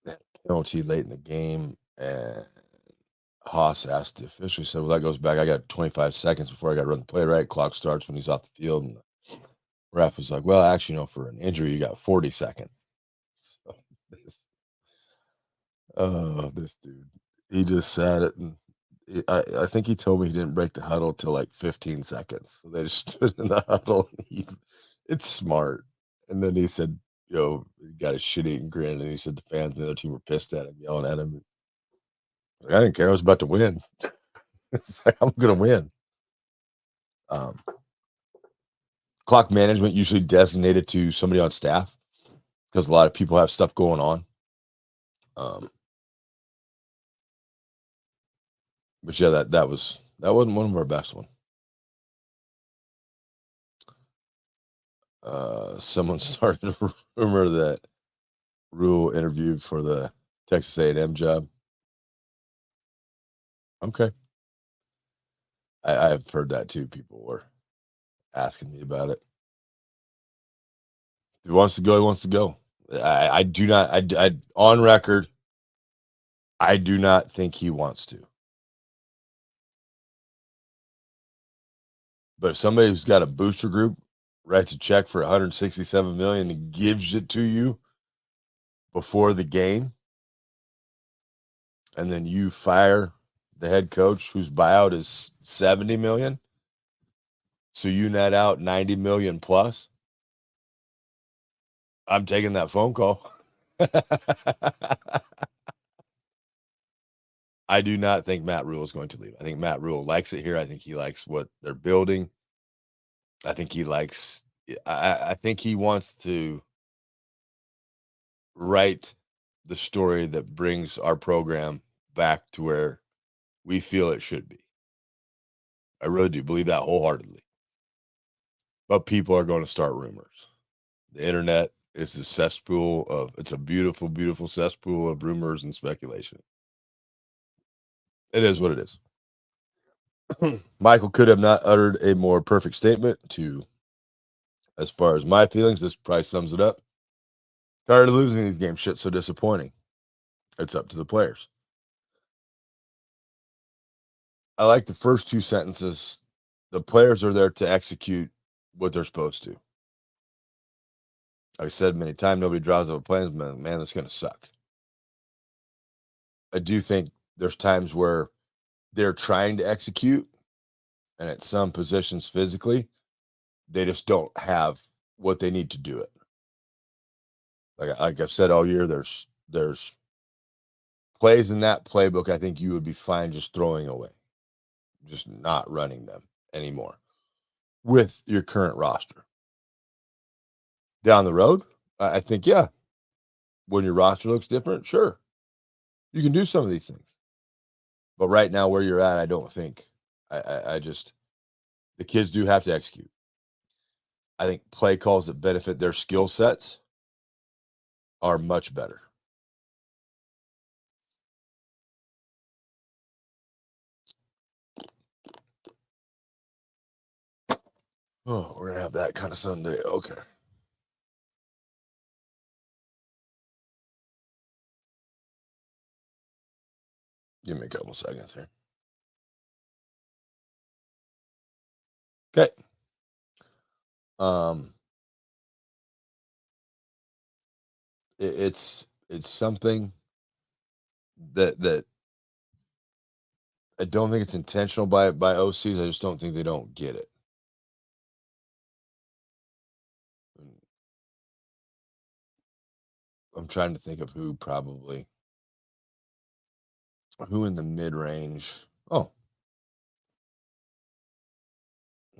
That penalty late in the game, and Haas asked the official. He said, "Well, that goes back. I got 25 seconds before I got to run the play. Right, clock starts when he's off the field." And the ref was like, "Well, actually, for an injury, you got 40 seconds." So this dude, he just said it, and I think he told me he didn't break the huddle till like 15 seconds. So they just stood in the huddle. It's smart. And then he said, he got a shit-eating grin, and he said the fans and the other team were pissed at him, yelling at him. Like, I didn't care. I was about to win. It's like, I'm going to win. Um, Clock management usually designated to somebody on staff because a lot of people have stuff going on. But yeah, that wasn't one of our best one. Someone started a rumor that Rule interviewed for the Texas A&M job. Okay, I've heard that too. People were asking me about it. If he wants to go, he wants to go. I do not. I on record, I do not think he wants to. But if somebody who's got a booster group writes a check for 167 million and gives it to you before the game, and then you fire the head coach whose buyout is 70 million, so you net out 90 million plus, I'm taking that phone call. I do not think Matt Rule is going to leave. I think Matt Rule likes it here. I think he likes what they're building. I think he likes. I think he wants to write the story that brings our program back to where we feel it should be. I really do believe that wholeheartedly. But people are going to start rumors. The internet is a cesspool of. It's a beautiful, beautiful cesspool of rumors and speculation. It is what it is. Michael could have not uttered a more perfect statement to, as far as my feelings, this probably sums it up. Tired of losing these games. Shit's so disappointing. It's up to the players. I like the first two sentences. The players are there to execute what they're supposed to. I've said many times, nobody draws up plans, man, that's going to suck. I do think there's times where they're trying to execute, and at some positions physically, they just don't have what they need to do it. Like I've said all year, there's plays in that playbook I think you would be fine just throwing away, just not running them anymore with your current roster. Down the road, I think, yeah, when your roster looks different, sure, you can do some of these things. But right now, where you're at, I don't think. I just, the kids do have to execute. I think play calls that benefit their skill sets are much better. Oh, we're gonna have that kind of Sunday. Okay. Give me a couple seconds here. Okay. Um, it's something that I don't think it's intentional by OCs. I just don't think they don't get it. I'm trying to think of who in the mid range. Oh,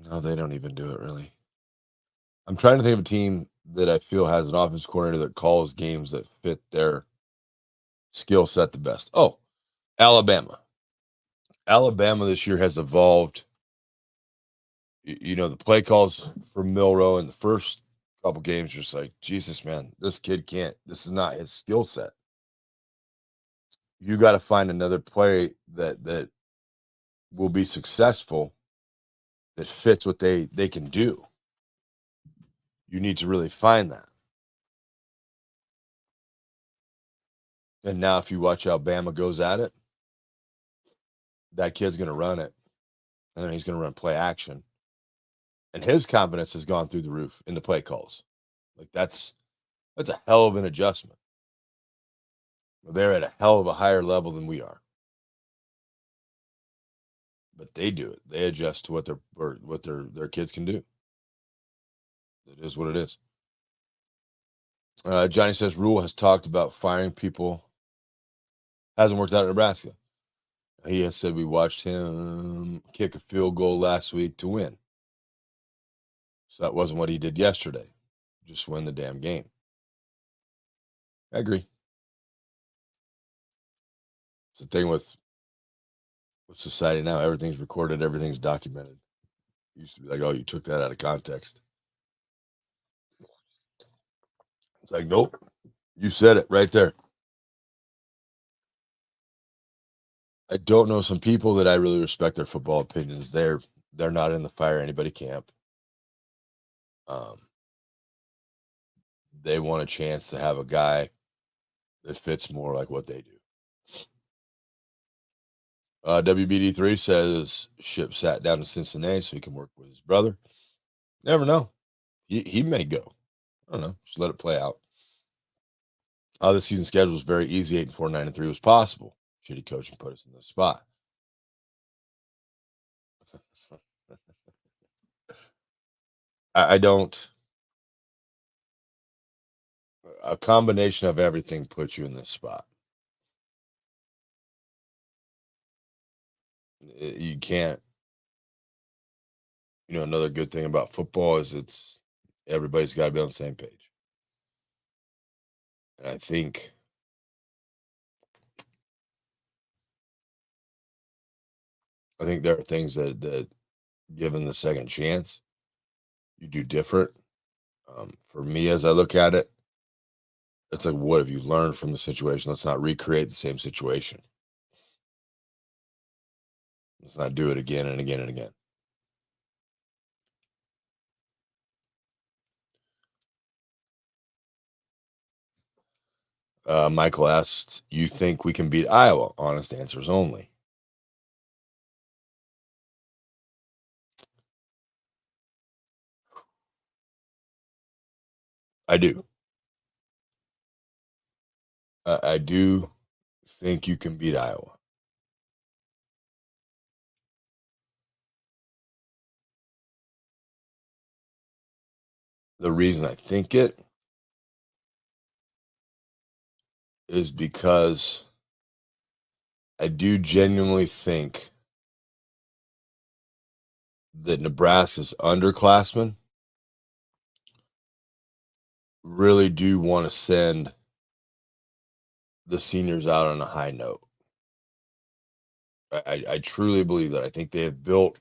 no, they don't even do it really. I'm trying to think of a team that I feel has an offense coordinator that calls games that fit their skill set the best. Oh, Alabama. Alabama this year has evolved. The play calls for Milrow in the first couple games, just like, Jesus, man, this kid can't. This is not his skill set. You got to find another play that will be successful, that fits what they can do. You need to really find that. And now, if you watch how Bama goes at it, that kid's going to run it, and then he's going to run play action, and his confidence has gone through the roof in the play calls. Like that's a hell of an adjustment. They're at a hell of a higher level than we are. but they do it. They adjust to what their kids can do. It is what it is. Johnny says Rule has talked about firing people. Hasn't worked out at Nebraska. He has said we watched him kick a field goal last week to win. So that wasn't what he did yesterday. Just win the damn game. I agree. It's the thing with society now. Everything's recorded. Everything's documented. It used to be like, oh, you took that out of context. It's like, nope. You said it right there. I don't know some people that I really respect their football opinions. They're not in the fire anybody camp. Um, they want a chance to have a guy that fits more like what they do. WBD3 says Ship sat down to Cincinnati so he can work with his brother. Never know. He may go. I don't know. Just let it play out. The season schedule was very easy. 8-4, 9-3 was possible. Shitty coaching put us in this spot. I don't. A combination of everything puts you in this spot. You can't. Another good thing about football is everybody's got to be on the same page. And I think there are things that given the second chance, you do different. For me, as I look at it, it's like, what have you learned from the situation? Let's not recreate the same situation. Let's not do it again and again and again. Michael asked, you think we can beat Iowa? Honest answers only. I do. I do think you can beat Iowa. The reason I think it is because I do genuinely think that Nebraska's underclassmen really do want to send the seniors out on a high note. I truly believe that. I think they have built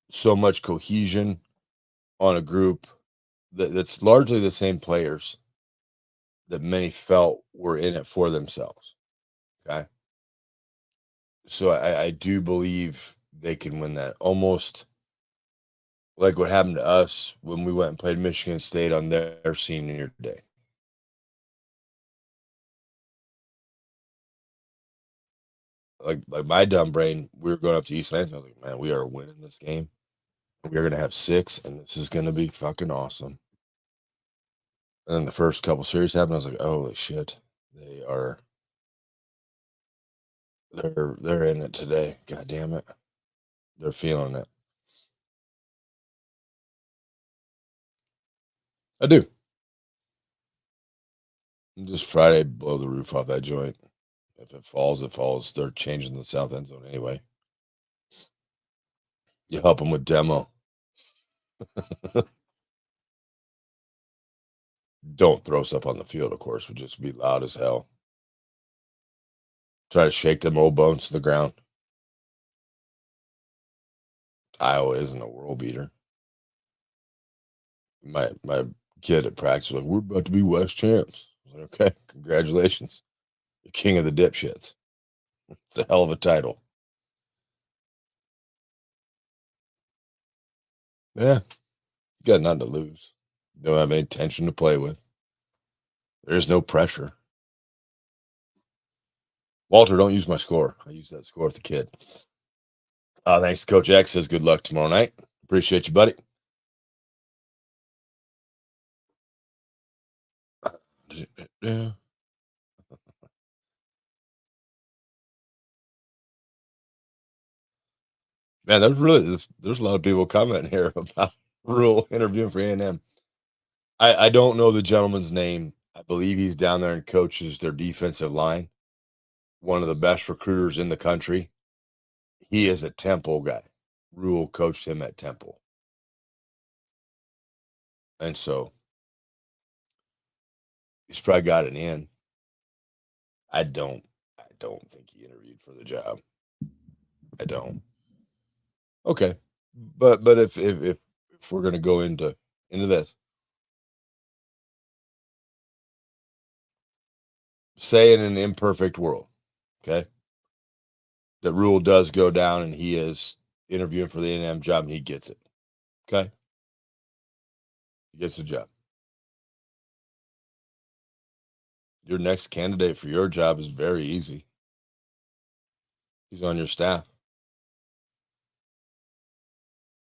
so much cohesion on a group that's largely the same players that many felt were in it for themselves. Okay. So I do believe they can win that, almost like what happened to us when we went and played Michigan State on their senior day. Like my dumb brain, we were going up to East Lansing. I was like, man, we are winning this game. We're gonna have 6, and this is gonna be fucking awesome. And then the first couple series happened. I was like, holy shit, they're in it today. God damn it, they're feeling it. I do. Just Friday, blow the roof off that joint. If it falls, it falls. They're changing the south end zone anyway. You help them with demo. Don't throw stuff on the field, of course. Would just be loud as hell. Try to shake them old bones to the ground. Iowa isn't a world beater. My kid at practice was like, we're about to be West champs. I was like, okay, congratulations. You're king of the dipshits. It's a hell of a title. Yeah, you got nothing to lose. Don't have any tension to play with. There's no pressure. Walter, don't use my score. I used that score with the kid. Thanks to Coach X. Says good luck tomorrow night. Appreciate you, buddy. Yeah. Man, there's a lot of people commenting here about Rule interviewing for A&M. I don't know the gentleman's name. I believe he's down there and coaches their defensive line. One of the best recruiters in the country. He is a Temple guy. Rule coached him at Temple. And so he's probably got it in. I don't think he interviewed for the job. I don't. Okay. But if we're gonna go into this, say in an imperfect world, okay, that Rule does go down and he is interviewing for the A&M job and he gets it. Okay. He gets the job. Your next candidate for your job is very easy. He's on your staff.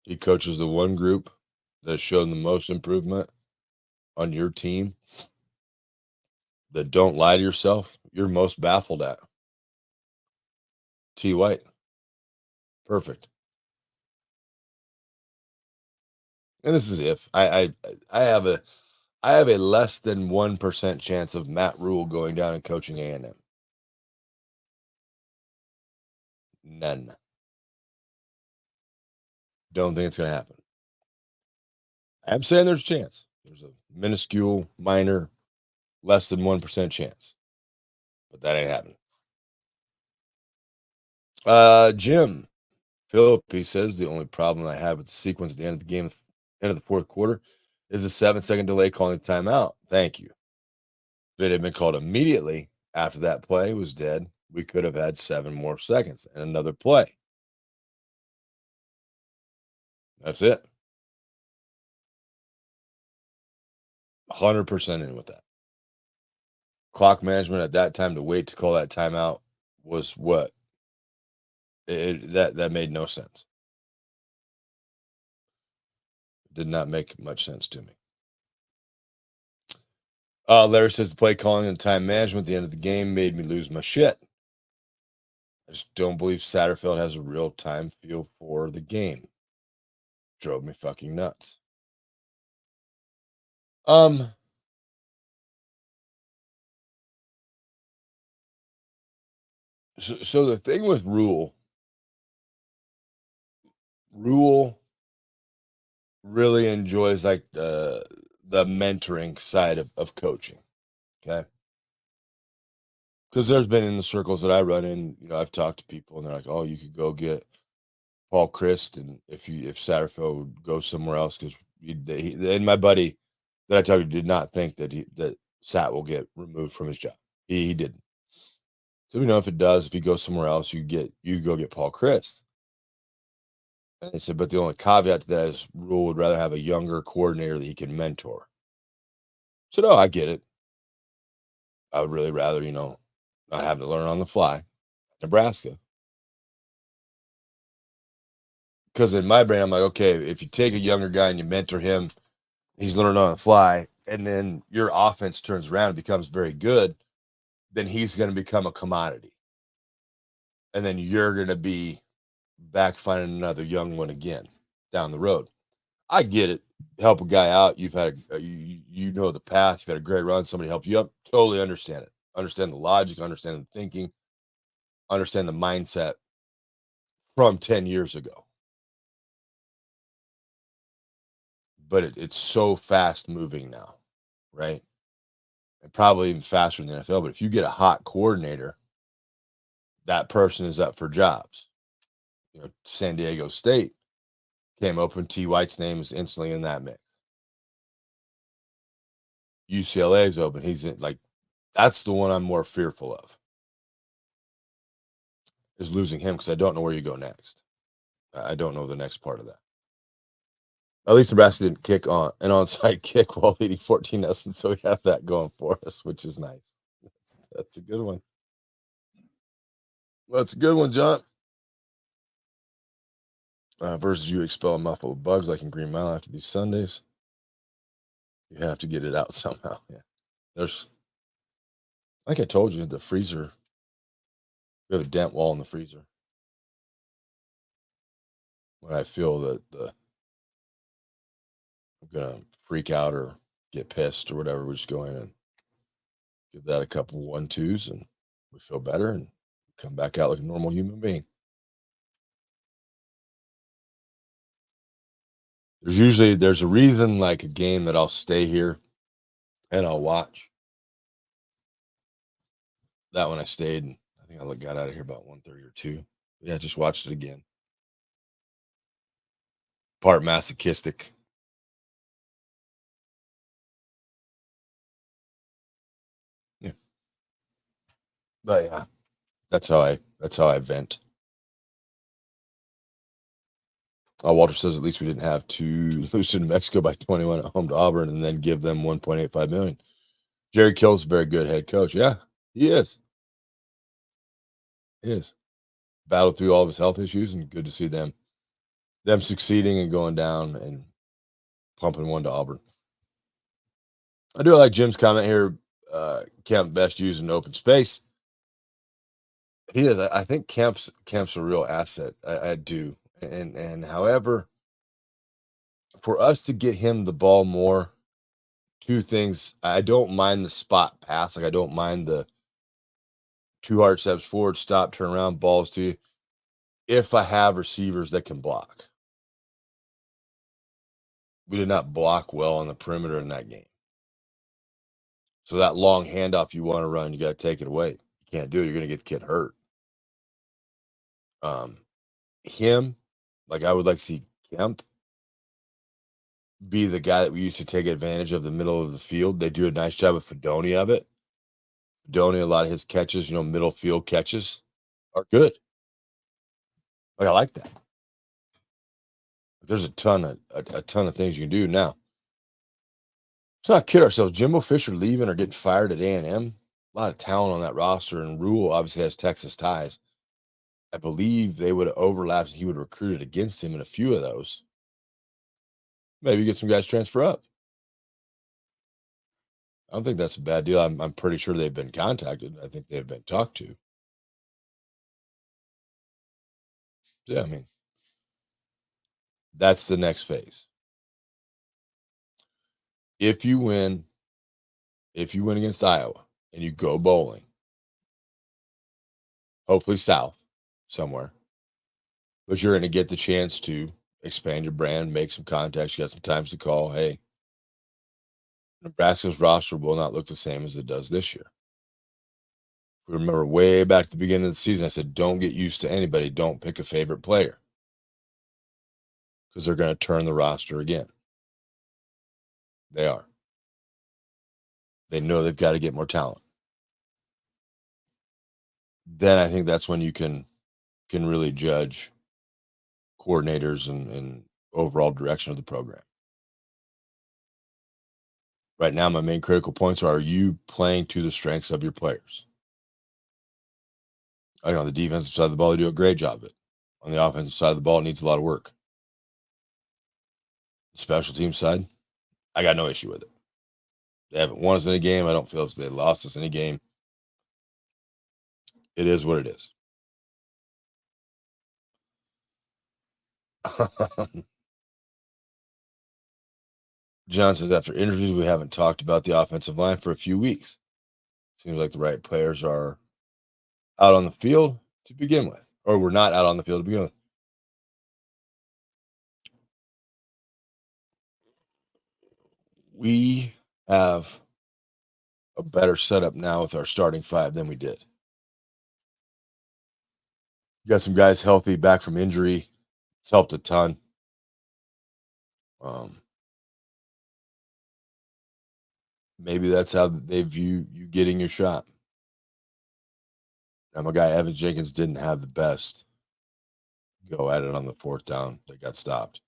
He coaches the one group that's shown the most improvement on your team that don't lie to yourself. You're most baffled at. T. White. Perfect. And this is if I have a less than 1% chance of Matt Rule going down and coaching A&M. None. Don't think it's going to happen. I'm saying there's a chance. There's a minuscule, minor, less than 1% chance. But that ain't happening. Jim Philip, he says the only problem I have with the sequence at the end of the game, end of the fourth quarter, is the 7-second delay calling the timeout. Thank you. If it had been called immediately after that play was dead, we could have had 7 more seconds and another play. That's it. 100% in with that. Clock management at that time to wait to call that timeout was what? That made no sense. Did not make much sense to me. Larry says the play calling and time management at the end of the game made me lose my shit. I just don't believe Satterfield has a real time feel for the game. Drove me fucking nuts. So the thing with Rule really enjoys like the mentoring side of coaching. Okay. Because there's been in the circles that I run in, I've talked to people and they're like, oh, you could go get Paul Christ, and if Satterfield would go somewhere else, because and my buddy that I talked to did not think that Sat will get removed from his job. He didn't. So if it does, if he goes somewhere else, you go get Paul Christ. And he said, but the only caveat to that is Rule would rather have a younger coordinator that he can mentor. So no, I get it. I would really rather, not having to learn on the fly. Nebraska. Because in my brain, I'm like, okay, if you take a younger guy and you mentor him, he's learning on the fly, and then your offense turns around and becomes very good, then he's going to become a commodity. And then you're going to be back finding another young one again down the road. I get it. Help a guy out. You've had you know the path. You've had a great run. Somebody help you up. Totally understand it. Understand the logic. Understand the thinking. Understand the mindset from 10 years ago. But it's so fast moving now, right? And probably even faster than the NFL. But if you get a hot coordinator, that person is up for jobs. San Diego State came open. T. White's name is instantly in that mix. UCLA is open. He's in, like, that's the one I'm more fearful of, is losing him, because I don't know where you go next. I don't know the next part of that. At least Nebraska didn't kick on an onside kick while leading 14-0, so we have that going for us, which is nice. That's a good one. That's a good one, John. Versus you expel a mouthful of bugs like in Green Mile after these Sundays. You have to get it out somehow. Yeah. There's, like I told you, the freezer. We have a dent wall in the freezer. when I feel that I'm gonna freak out or get pissed or whatever, we just go in and give that a couple 1-2s, and we feel better and come back out like a normal human being. There's a reason, like a game that I'll stay here and I'll watch. That one I stayed, and I think I got out of here about 1:30 or 2. Yeah, just watched it again. Part masochistic. Yeah. But yeah, that's how I vent. Walter says at least we didn't have to lose to New Mexico by 21 at home to Auburn and then give them 1.85 million. Jerry Kill's a very good head coach. Yeah, he is. He is. Battled through all of his health issues, and good to see them succeeding and going down and pumping one to Auburn. I do like Jim's comment here. Kemp best used in open space. He is. I think Kemp's a real asset. I do. And however, for us to get him the ball more, two things. I don't mind the spot pass. Like I don't mind the 2 hard steps forward, stop, turn around, balls to you. If I have receivers that can block. We did not block well on the perimeter in that game. So that long handoff you want to run, you got to take it away. You can't do it. You're going to get the kid hurt. Um, him, like I would like to see Kemp be the guy that we used to take advantage of the middle of the field. They do a nice job of Fedoni of it. Fedoni, a lot of his catches, middle field catches are good. Like I like that. There's a ton of things you can do now. Let's not kid ourselves. Jimbo Fisher leaving or getting fired at A&M. A lot of talent on that roster, and Rule obviously has Texas ties. I believe they would have overlapped and he would have recruited against him in a few of those. Maybe get some guys transfer up. I don't think that's a bad deal. I'm pretty sure they've been contacted. I think they've been talked to. Yeah, I mean, that's the next phase. If you win against Iowa and you go bowling, hopefully south somewhere, but you're going to get the chance to expand your brand, make some contacts. You got some times to call. Hey, Nebraska's roster will not look the same as it does this year. Remember way back at the beginning of the season, I said, don't get used to anybody. Don't pick a favorite player because they're going to turn the roster again. They are. They know they've got to get more talent. Then I think that's when you can really judge coordinators and overall direction of the program. Right now, my main critical points are you playing to the strengths of your players? I think on the defensive side of the ball, they do a great job of it. On the offensive side of the ball, it needs a lot of work. Special team side, I got no issue with it. They haven't won us any game. I don't feel as they lost us any game. It is what it is. John says, after interviews, we haven't talked about the offensive line for a few weeks. Seems like the right players are out on the field to begin with, or we're not out on the field to begin with. We have a better setup now with our starting five than we did. Got some guys healthy back from injury. It's helped a ton. Maybe that's how they view you getting your shot. Now, my guy Evans Jenkins didn't have the best go at it on the 4th down. They got stopped,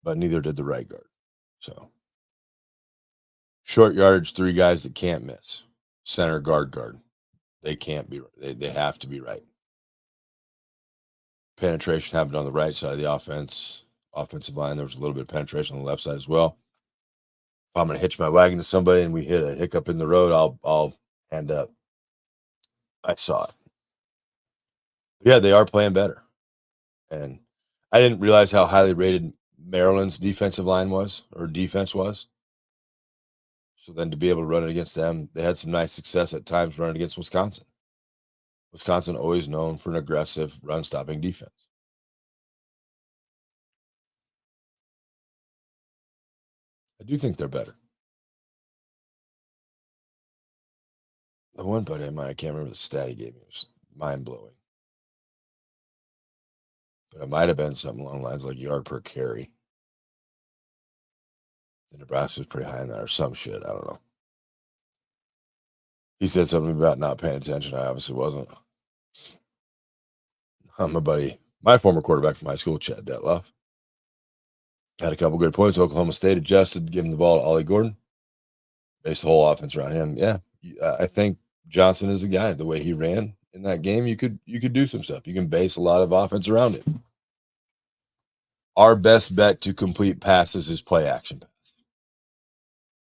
but neither did the right guard. So short yardage, 3 guys that can't miss. Center, guard. They can't be. They have to be right. Penetration happened on the right side of the offensive line. There was a little bit of penetration on the left side as well. If I'm going to hitch my wagon to somebody and we hit a hiccup in the road, I'll hand up. I saw it. Yeah, they are playing better. And I didn't realize how highly rated Maryland's defensive line was or defense was. So then to be able to run it against them, they had some nice success at times running against Wisconsin. Wisconsin always known for an aggressive run stopping defense. I do think they're better. The one buddy of mine, I can't remember the stat he gave me. It was mind blowing. But it might have been something along the lines like yard per carry. The Nebraska was pretty high in that or some shit. I don't know. He said something about not paying attention. I obviously wasn't. My buddy, my former quarterback from high school, Chad Detloff, had a couple good points. Oklahoma State adjusted, giving the ball to Ollie Gordon. Based the whole offense around him. Yeah, I think Johnson is a guy. The way he ran in that game, you could do some stuff. You can base a lot of offense around it. Our best bet to complete passes is play action pass.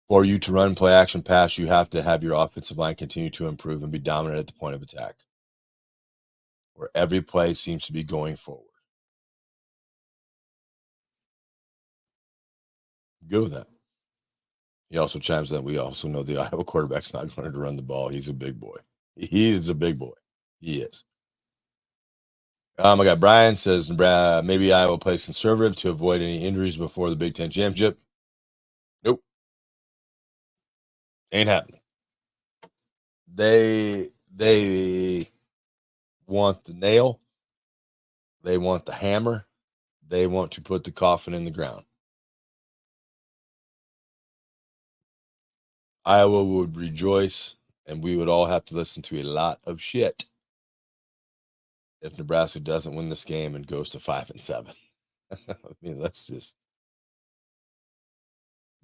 For you to run play action pass, you have to have your offensive line continue to improve and be dominant at the point of attack, where every play seems to be going forward. Good with that. He also chimes in. We also know the Iowa quarterback's not going to run the ball. He's a big boy. He is a big boy. He is. I got Brian says maybe Iowa plays conservative to avoid any injuries before the Big Ten championship. Nope. Ain't happening. They want the nail. They want the hammer. They want to put the coffin in the ground. Iowa would rejoice, and we would all have to listen to a lot of shit if Nebraska doesn't win this game and goes to 5-7. I mean, that's just,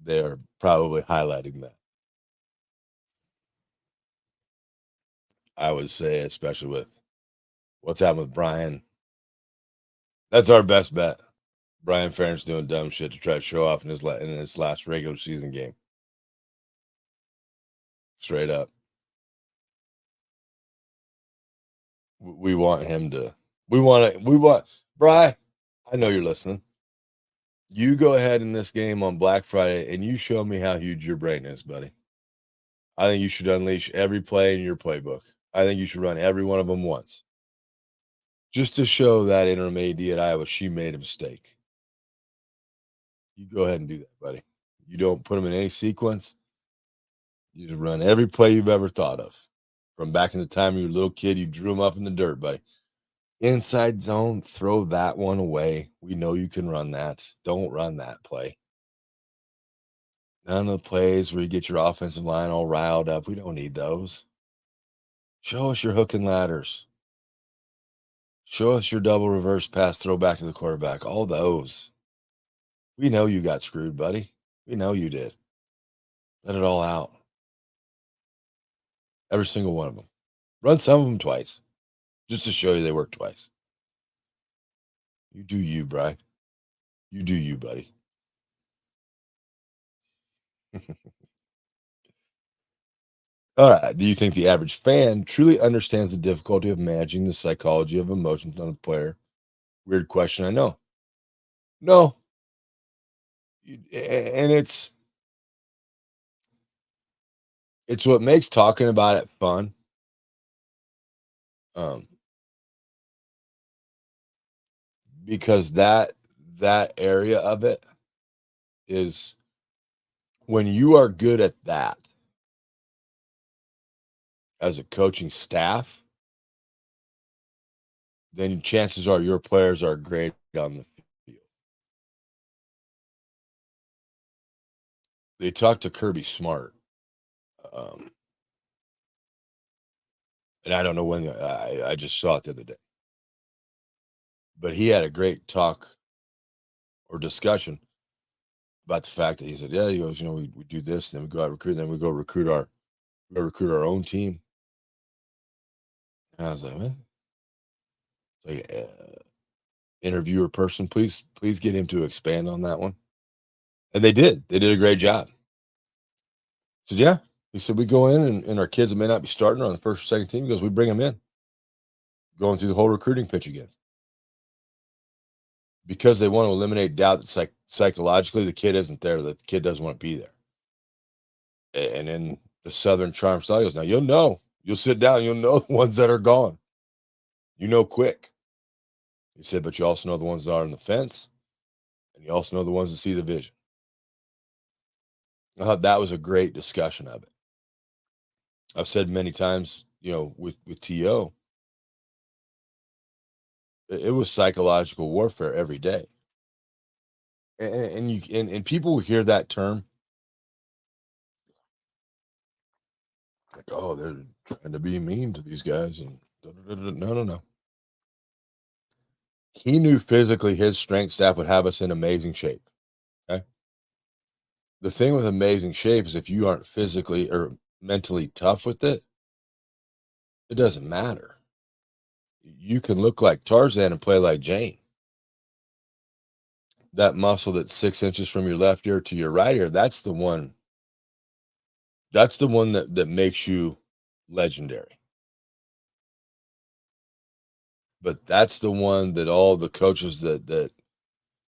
they're probably highlighting that. I would say, especially with what's happened with Brian, that's our best bet. Brian Ferentz doing dumb shit to try to show off in his last regular season game. Straight up. We want him to. We want Bri. I know you're listening. You go ahead in this game on Black Friday and you show me how huge your brain is, buddy. I think you should unleash every play in your playbook. I think you should run every one of them once. Just to show that interim AD at Iowa, she made a mistake. You go ahead and do that, buddy. You don't put them in any sequence. You just run every play you've ever thought of. From back in the time you were a little kid, you drew them up in the dirt, buddy. Inside zone, throw that one away. We know you can run that. Don't run that play. None of the plays where you get your offensive line all riled up. We don't need those. Show us your hook and ladders. Show us your double reverse pass throw back to the quarterback. All those. We know you got screwed, buddy. We know you did. Let it all out. Every single one of them. Run some of them twice. Just to show you they work twice. You do you, Bri. You do you, buddy. All right. Do you think the average fan truly understands the difficulty of managing the psychology of emotions on a player? Weird question, I know. No. And it's what makes talking about it fun. Because that area of it is when you are good at that as a coaching staff, then chances are your players are great on the field. They talked to Kirby Smart. And I don't know when I just saw it the other day, but he had a great talk or discussion about the fact that he said, yeah, he goes, we do this, and then we go out recruit, and then we go recruit our own team. And I was like, man, like interviewer person, please get him to expand on that one. And they did a great job. So yeah, he said, we go in and our kids that may not be starting on the first or second team, he goes, we bring them in, going through the whole recruiting pitch again. because they want to eliminate doubt that psychologically the kid isn't there, that the kid doesn't want to be there. And in the Southern charm style, he goes, now you'll sit down, you'll know the ones that are gone. You know quick. He said, but you also know the ones that are on the fence, and you also know the ones that see the vision. I thought that was a great discussion of it. I've said many times, with TO, it was psychological warfare every day. And people hear that term like, oh, they're trying to be mean to these guys, and no. He knew physically his strength staff would have us in amazing shape. Okay. The thing with amazing shape is if you aren't physically or mentally tough with it, it doesn't matter. You can look like Tarzan and play like Jane. That muscle that's 6 inches from your left ear to your right ear, that's the one. That's the one that makes you legendary. But that's the one that all the coaches that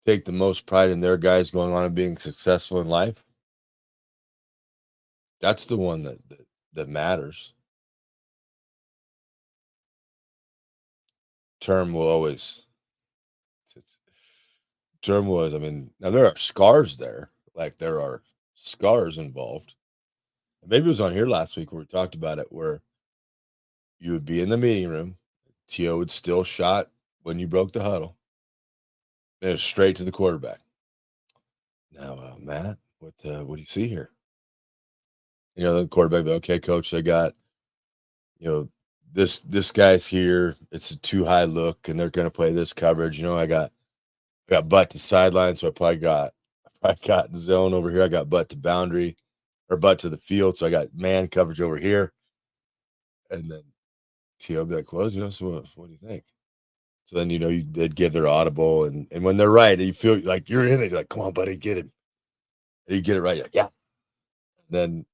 take the most pride in their guys going on and being successful in life. That's the one that matters. Term will always term was. I mean, now there are scars there, like there are scars involved. Maybe it was on here last week where we talked about it, where you would be in the meeting room, TO would still shot when you broke the huddle, and it was straight to the quarterback. Now, Matt, what do you see here? The quarterback, okay, coach, I got, this guy's here. It's a too high look, and they're going to play this coverage. I got butt to sideline, so I probably got zone over here. I got butt to boundary or butt to the field, so I got man coverage over here. And then TO be like, well, so what do you think? So then they'd give their audible, and when they're right, you feel like you're in it. You're like, come on, buddy, get him. And you get it right. You're like, yeah. And then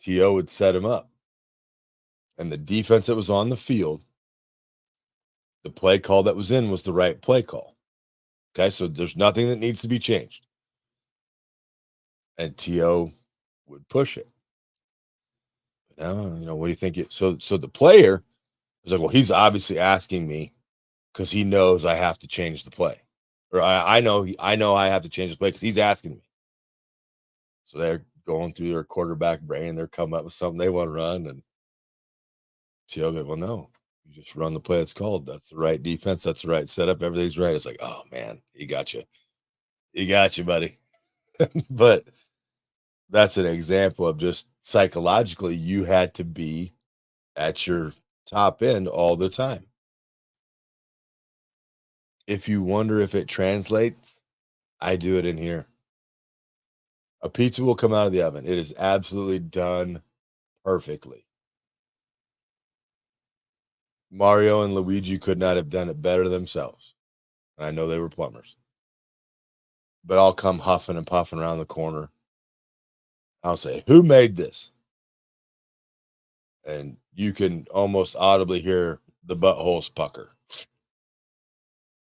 TO would set him up. And the defense that was on the field, the play call that was in was the right play call. Okay, so there's nothing that needs to be changed. And TO would push it. Now, what do you think? So the player was like, well, he's obviously asking me because he knows I have to change the play, or I know I have to change the play because he's asking me. So they're going through their quarterback brain. They're coming up with something they want to run, and TO goes, well, no, you just run the play it's called. That's the right defense. That's the right setup. Everything's right. It's like, oh man, he got you. He got you, buddy. But that's an example of just psychologically, you had to be at your top end all the time. If you wonder if it translates, I do it in here. A pizza will come out of the oven. It is absolutely done perfectly. Mario and Luigi could not have done it better themselves. And I know they were plumbers. But I'll come huffing and puffing around the corner. I'll say, who made this? And you can almost audibly hear the buttholes pucker.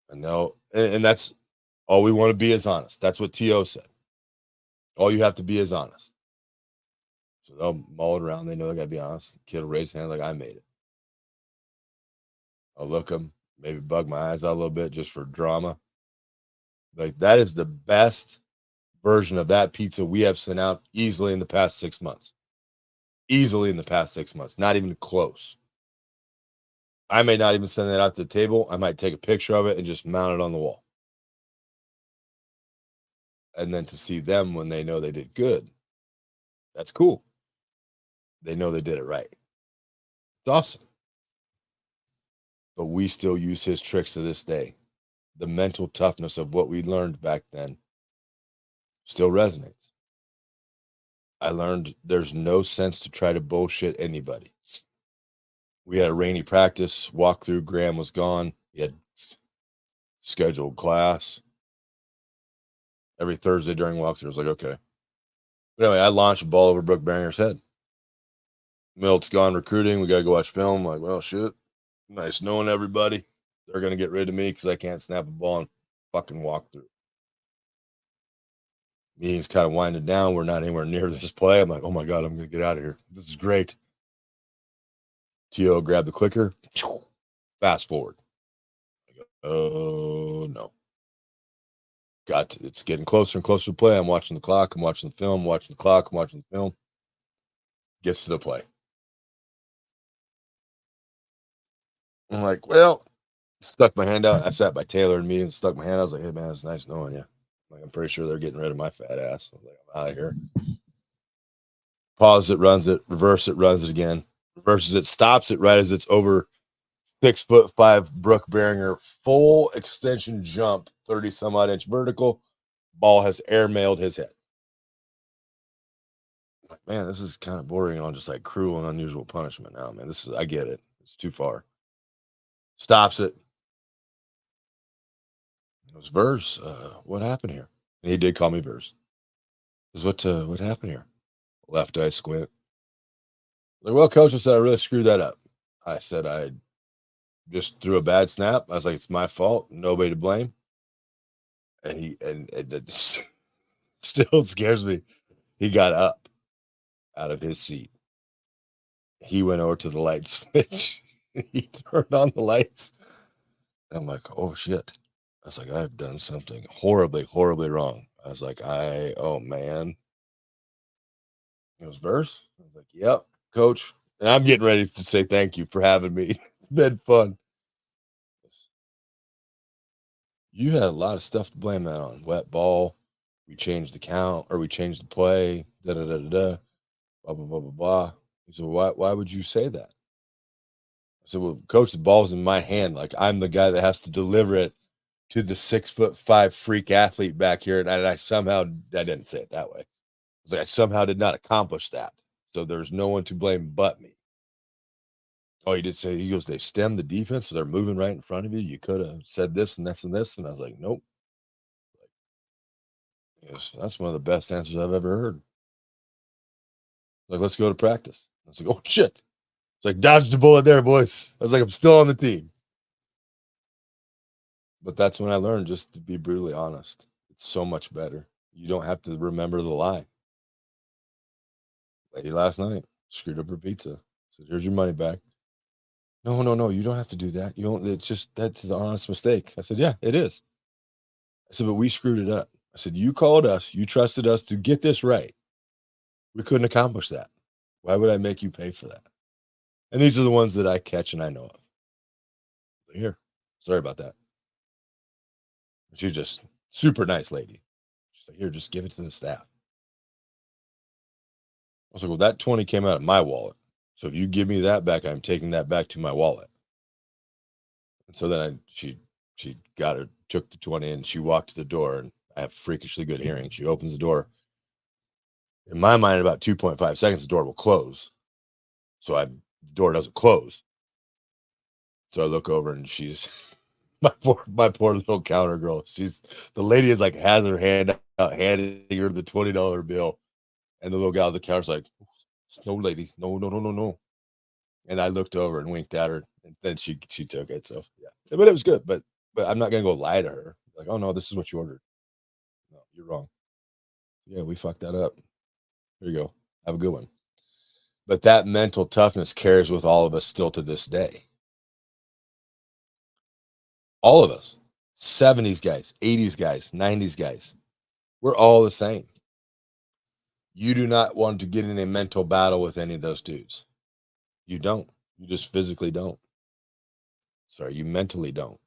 And that's all we want to be is honest. That's what TO said. All you have to be is honest. So they'll mull it around. They know they got to be honest. The kid will raise his hand like, I made it. I'll look them, maybe bug my eyes out a little bit just for drama. Like, that is the best version of that pizza we have sent out easily in the past 6 months. Easily in the past 6 months. Not even close. I may not even send that out to the table. I might take a picture of it and just mount it on the wall. And then to see them when they know they did good, that's cool. They know they did it right. It's awesome. But we still use his tricks to this day. The mental toughness of what we learned back then still resonates. I learned there's no sense to try to bullshit anybody. We had a rainy practice, walkthrough, Graham was gone. He had scheduled class. Every Thursday during walkthrough, I was like, okay. But anyway, I launched a ball over Brooke Barringer's head. Milt's gone recruiting. We got to go watch film. I'm like, well, shit. Nice knowing everybody. They're going to get rid of me because I can't snap a ball and fucking walkthrough. Meeting's kind of winding down. We're not anywhere near this play. I'm like, oh my God, I'm going to get out of here. This is great. T.O. grabbed the clicker. Fast forward. I go, oh no. It's getting closer and closer to play. I'm watching the clock. I'm watching the film. I'm watching the clock. I'm watching the film. Gets to the play. I'm like, well, stuck my hand out. I sat by Taylor in meetings, stuck my hand out. I was like, hey, man, it's nice knowing you. Like, I'm pretty sure they're getting rid of my fat ass. I was like, I'm out of here. Pause it, runs it, reverse it, runs it again, reverses it, stops it right as it's over 6'5" Brooke Beringer, full extension jump, 30 some odd inch vertical. Ball has air mailed his head. I'm like, man, this is kind of bordering on just like cruel and unusual punishment now, man. I get it. It's too far. Stops it. It was Verse. What happened here? And he did call me Verse. It was what happened here? Left eye squint. Like, well, coach, I said I really screwed that up. I said I just threw a bad snap. I was like, it's my fault. Nobody to blame. And it still scares me. He got up out of his seat. He went over to the light switch. He turned on the lights. I'm like, oh shit. I was like, I've done something horribly, horribly wrong. I was like, oh man. It was Verse. I was like, yep, coach. And I'm getting ready to say thank you for having me. It's been fun. You had a lot of stuff to blame that on. Wet ball. We changed the count, or we changed the play. Da da da da da. Blah blah blah blah blah. He said, why would you say that? I said, well, coach, the ball's in my hand. Like, I'm the guy that has to deliver it to the 6'5" freak athlete back here. And I didn't say it that way. I was like, I somehow did not accomplish that. So there's no one to blame but me. Oh, he did say, he goes, they stem the defense, so they're moving right in front of you. You could have said this and this and this. And I was like, nope. Yes, that's one of the best answers I've ever heard. Like, let's go to practice. I was like, oh shit. It's like, dodged the bullet there, boys. I was like, I'm still on the team. But that's when I learned just to be brutally honest. It's so much better. You don't have to remember the lie. Lady last night screwed up her pizza. Said, here's your money back. No. You don't have to do that. You don't. It's just, that's the honest mistake. I said, yeah, it is. I said, but we screwed it up. I said, you called us. You trusted us to get this right. We couldn't accomplish that. Why would I make you pay for that? And these are the ones that I catch and I know of. Here, sorry about that. She's just super nice lady. She's like, here, just give it to the staff. I was like, well, that 20 came out of my wallet. So if you give me that back, I'm taking that back to my wallet. And so then she took the 20 and she walked to the door, and I have freakishly good hearing. She opens the door. In my mind, about 2.5 seconds, the door will close. So the door doesn't close. So I look over and she's my poor little counter girl. The lady is like, has her hand out, handing her the $20 bill. And the little guy at the counter's like, no, lady, no. And I looked over and winked at her, and then she took it. So yeah, but it was good. But I'm not gonna go lie to her. Like, oh no, this is what you ordered. No, you're wrong. Yeah, we fucked that up. Here you go. Have a good one. But that mental toughness carries with all of us still to this day. All of us, 70s guys, 80s guys, 90s guys, we're all the same. You do not want to get in a mental battle with any of those dudes. You don't. You just physically don't. Sorry, you mentally don't.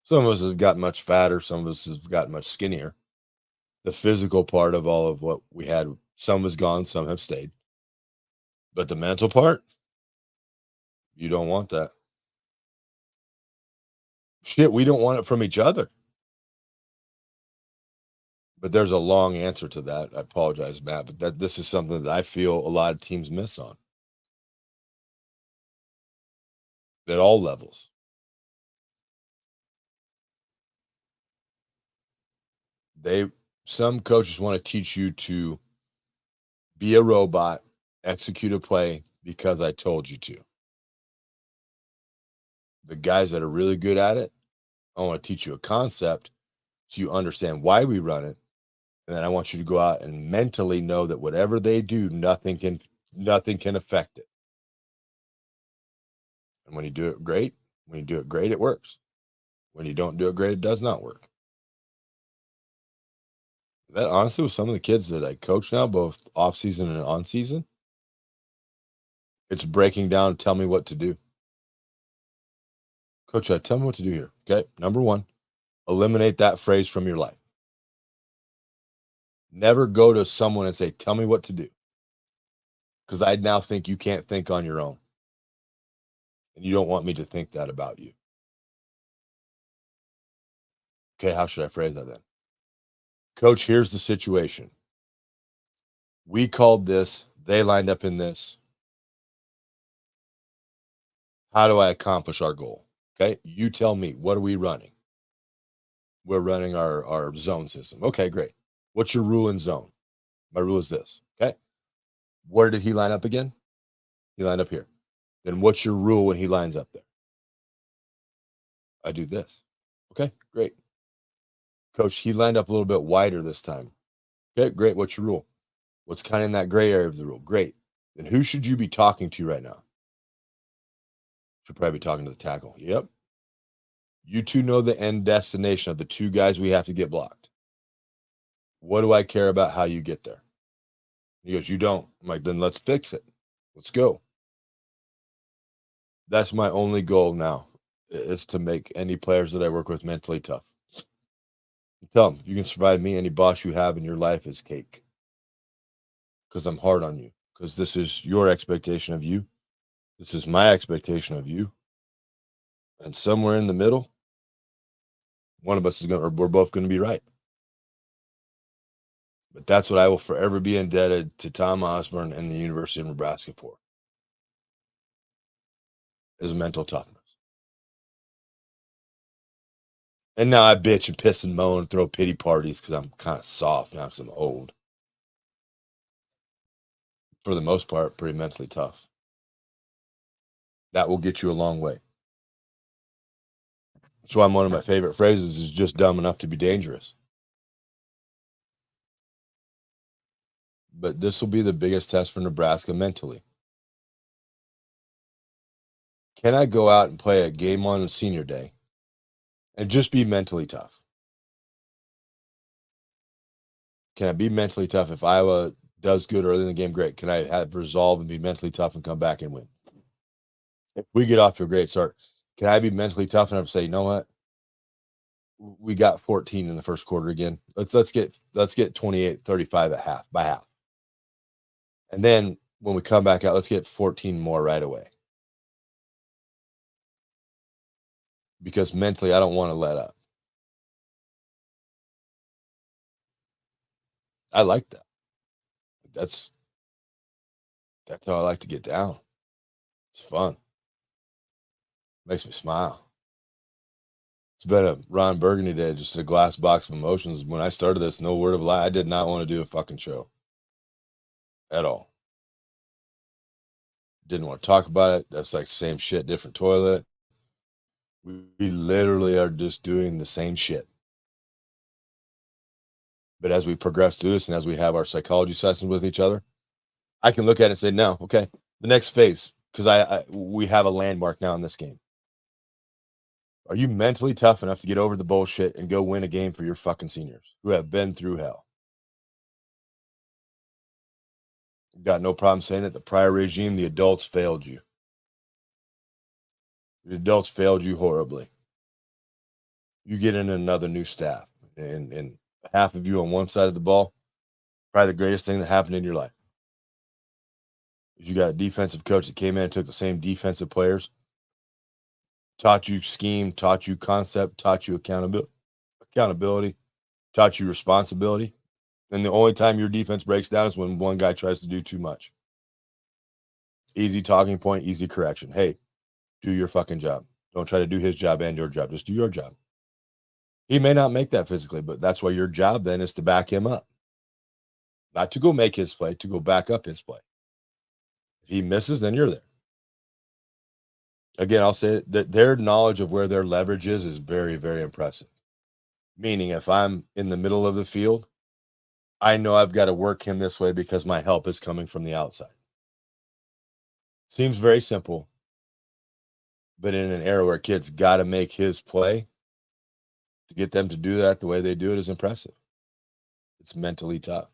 Some of us have gotten much fatter. Some of us have gotten much skinnier. The physical part of all of what we had, some is gone, some have stayed. But the mental part, you don't want that. Shit, we don't want it from each other. But there's a long answer to that. I apologize, Matt, but this is something that I feel a lot of teams miss on at all levels. Some coaches want to teach you to be a robot, execute a play because I told you to. The guys that are really good at it, I want to teach you a concept so you understand why we run it. And then I want you to go out and mentally know that whatever they do, nothing can affect it. And when you do it great, it works. When you don't do it great, it does not work. That honestly was some of the kids that I coach now, both off season and on season. It's breaking down. Tell me what to do. Coach, tell me what to do here. Okay. Number one, eliminate that phrase from your life. Never go to someone and say, tell me what to do. Because I now think you can't think on your own. And you don't want me to think that about you. Okay, how should I phrase that then? Coach, here's the situation. We called this. They lined up in this. How do I accomplish our goal? Okay, you tell me. What are we running? We're running our zone system. Okay, great. What's your rule in zone? My rule is this. Okay. Where did he line up again? He lined up here. Then what's your rule when he lines up there? I do this. Okay, great. Coach, he lined up a little bit wider this time. Okay, great. What's your rule? What's kind of in that gray area of the rule? Great. Then who should you be talking to right now? Should probably be talking to the tackle. Yep. You two know the end destination of the two guys we have to get blocked. What do I care about how you get there? He goes, you don't. I'm like, then let's fix it. Let's go. That's my only goal now, is to make any players that I work with mentally tough. Tell them, you can survive me. Any boss you have in your life is cake. Because I'm hard on you. Because this is your expectation of you. This is my expectation of you. And somewhere in the middle, one of us is going to, or we're both going to be right. But that's what I will forever be indebted to Tom Osborne and the University of Nebraska for, is mental toughness. And now I bitch and piss and moan and throw pity parties because I'm kind of soft now because I'm old. For the most part, pretty mentally tough. That will get you a long way. That's why one of my favorite phrases is just dumb enough to be dangerous. But this will be the biggest test for Nebraska mentally. Can I go out and play a game on senior day and just be mentally tough? Can I be mentally tough if Iowa does good early in the game? Great. Can I have resolve and be mentally tough and come back and win? If we get off to a great start, can I be mentally tough enough to say, you know what? We got 14 in the first quarter again. Let's get 28-35 at half, by half. And then when we come back out, let's get 14 more right away. Because mentally, I don't want to let up. I like that. That's how I like to get down. It's fun. Makes me smile. It's been a Ron Burgundy day, just a glass box of emotions. When I started this, no word of a lie, I did not want to do a fucking show at all. Didn't want to talk about it. That's like same shit, different toilet. We literally are just doing the same shit. But as we progress through this and as we have our psychology sessions with each other, I can look at it and say, no, okay, the next phase, because we have a landmark now in this game. Are you mentally tough enough to get over the bullshit and go win a game for your fucking seniors who have been through hell? Got no problem saying it. The prior regime, the adults failed you. The adults failed you horribly. You get in another new staff, and half of you on one side of the ball, probably the greatest thing that happened in your life. You got a defensive coach that came in and took the same defensive players, taught you scheme, taught you concept, taught you accountability, taught you responsibility. And the only time your defense breaks down is when one guy tries to do too much. Easy talking point, easy correction. Hey, do your fucking job. Don't try to do his job and your job. Just do your job. He may not make that physically, but that's why your job then is to back him up. Not to go make his play, to go back up his play. If he misses, then you're there. Again, I'll say that their knowledge of where their leverage is very, very impressive. Meaning, if I'm in the middle of the field, I know I've got to work him this way because my help is coming from the outside. Seems very simple, but in an era where kids got to make his play, to get them to do that the way they do it is impressive. It's mentally tough.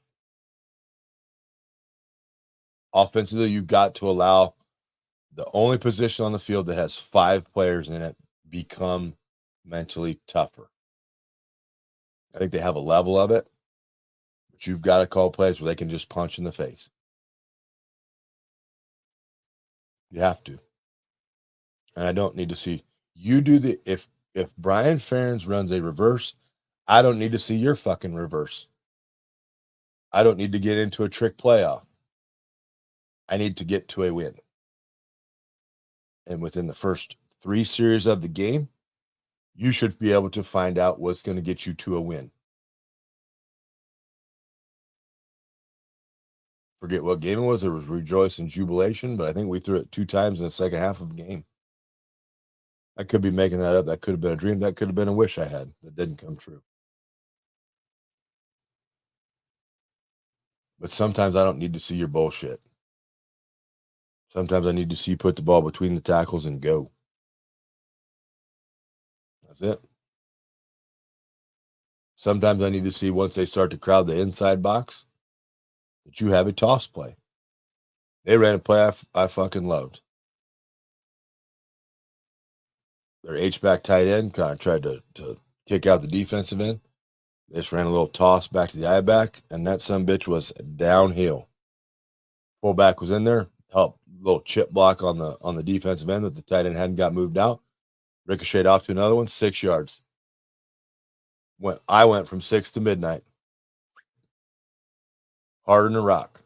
Offensively, you've got to allow the only position on the field that has 5 players in it become mentally tougher. I think they have a level of it, but you've got to call plays where they can just punch in the face. You have to. And I don't need to see you do the if Brian Ferentz runs a reverse, I don't need to see your fucking reverse. I don't need to get into a trick playoff. I need to get to a win. And within the first 3 series of the game, you should be able to find out what's going to get you to a win. Forget what game it was. There was rejoice and jubilation, but I think we threw it 2 times in the second half of the game. I could be making that up. That could have been a dream. That could have been a wish I had that didn't come true. But sometimes I don't need to see your bullshit. Sometimes I need to see you put the ball between the tackles and go. That's it. Sometimes I need to see once they start to crowd the inside box that you have a toss play. They ran a play I fucking loved. Their H-back tight end kind of tried to kick out the defensive end. They just ran a little toss back to the I-back, and that sumbitch was downhill. Fullback was in there, helped little chip block on the defensive end that the tight end hadn't got moved out. Ricocheted off to another one, 6 yards. I went from 6 to midnight. Harder than a rock.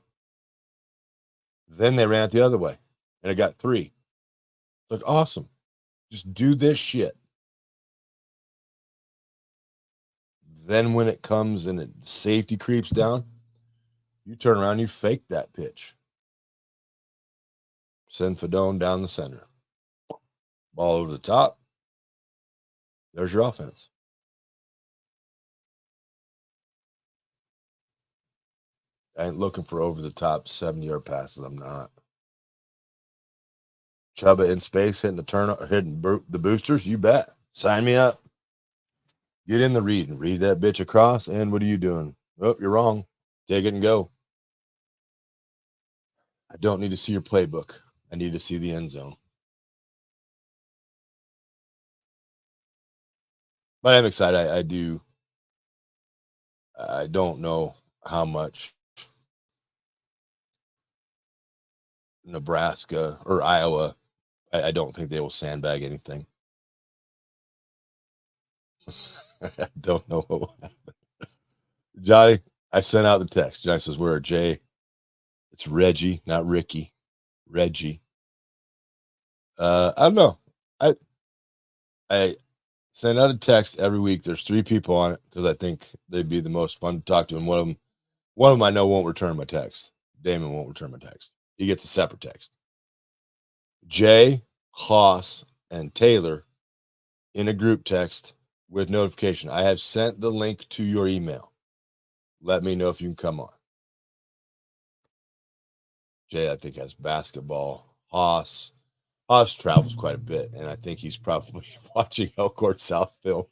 Then they ran it the other way, and it got 3. It's like, awesome. Just do this shit. Then when it comes and safety creeps down, you turn around, you fake that pitch. Send Fedone down the center. Ball over the top. There's your offense. I ain't looking for over the top 70-yard passes. I'm not. Chuba in space hitting the boosters. You bet. Sign me up. Get in the read and read that bitch across. And what are you doing? Oh, you're wrong. Take it and go. I don't need to see your playbook. I need to see the end zone. But I'm excited. I don't know how much Nebraska or Iowa. I don't think they will sandbag anything. I don't know what will happen. Johnny, I sent out the text. Johnny says, "Where are Jay?" It's Reggie, not Ricky. Reggie. I don't know. I send out a text every week. There's 3 people on it because I think they'd be the most fun to talk to. And one of them I know won't return my text. Damon won't return my text. He gets a separate text. Jay, Haas, and Taylor in a group text with notification. I have sent the link to your email. Let me know if you can come on. Jay, I think, has basketball. Haas travels quite a bit, and I think he's probably watching Elkhorn South film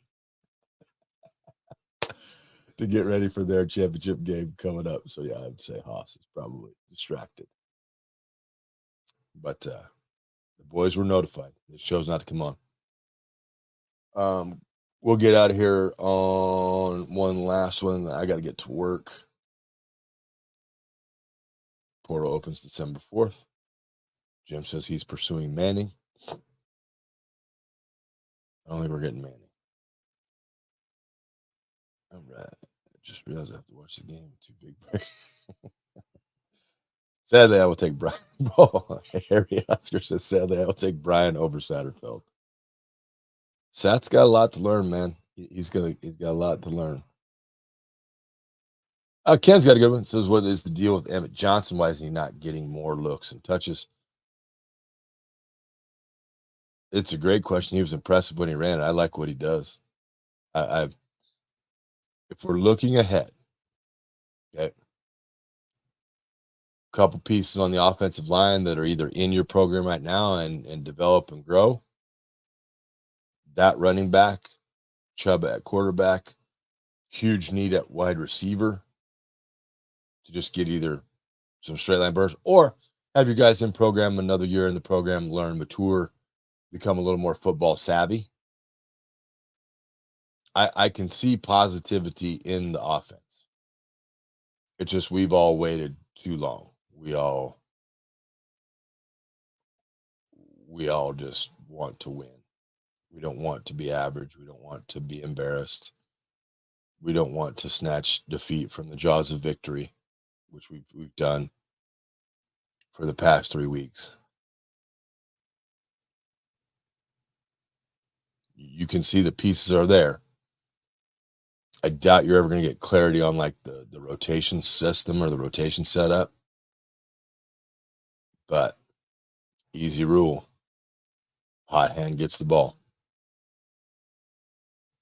to get ready for their championship game coming up. So, yeah, I would say Haas is probably distracted. But the boys were notified. They chose not to come on. We'll get out of here on one last one. I got to get to work. Portal opens December 4th. Jim says he's pursuing Manning. I don't think we're getting Manning. All right. I just realized I have to watch the game. Too big break. Sadly, I will take Brian. Oh, Harry Husker says, sadly, I will take Brian over Satterfield. Sat's got a lot to learn, man. He's got a lot to learn. Ken's got a good one. Says, what is the deal with Emmett Johnson? Why is he not getting more looks and touches? It's a great question. He was impressive when he ran it. I like what he does. if we're looking ahead, okay, a couple pieces on the offensive line that are either in your program right now and develop and grow. That running back, Chubb at quarterback, huge need at wide receiver to just get either some straight line burst or have your guys in program another year in the program, learn, mature, become a little more football savvy. I can see positivity in the offense. It's just we've all waited too long. We all just want to win. We don't want to be average. We don't want to be embarrassed. We don't want to snatch defeat from the jaws of victory, which we've done for the past 3 weeks. You can see the pieces are there. I doubt you're ever going to get clarity on like the rotation system or the rotation setup. But easy rule. Hot hand gets the ball.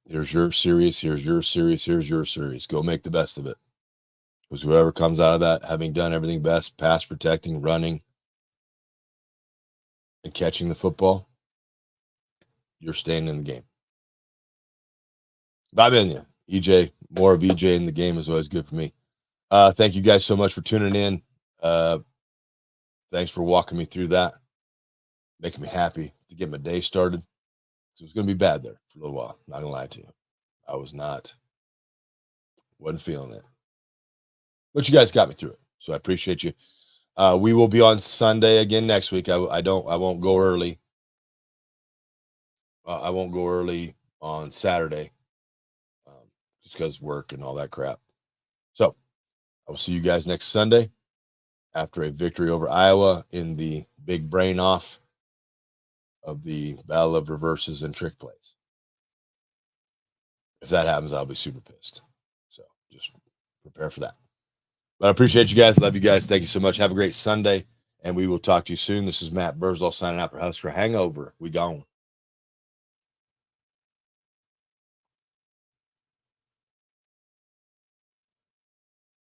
Here's your series. Here's your series. Here's your series. Go make the best of it. Because whoever comes out of that, having done everything best, pass protecting, running, and catching the football, you're staying in the game. Bye, Benya. EJ, more of EJ in the game is always good for me. Thank you guys so much for tuning in. Thanks for walking me through that. Making me happy to get my day started. So it was going to be bad there for a little while. Not going to lie to you. I wasn't feeling it. But you guys got me through it. So I appreciate you. We will be on Sunday again next week. I won't go early. I won't go early on Saturday. Just because work and all that crap. So I will see you guys next Sunday after a victory over Iowa in the big brain off of the battle of reverses and trick plays. If that happens, I'll be super pissed. So just prepare for that. But I appreciate you guys. Love you guys. Thank you so much. Have a great Sunday, and we will talk to you soon. This is Matt Vrzal signing out for Husker Hangover. We gone.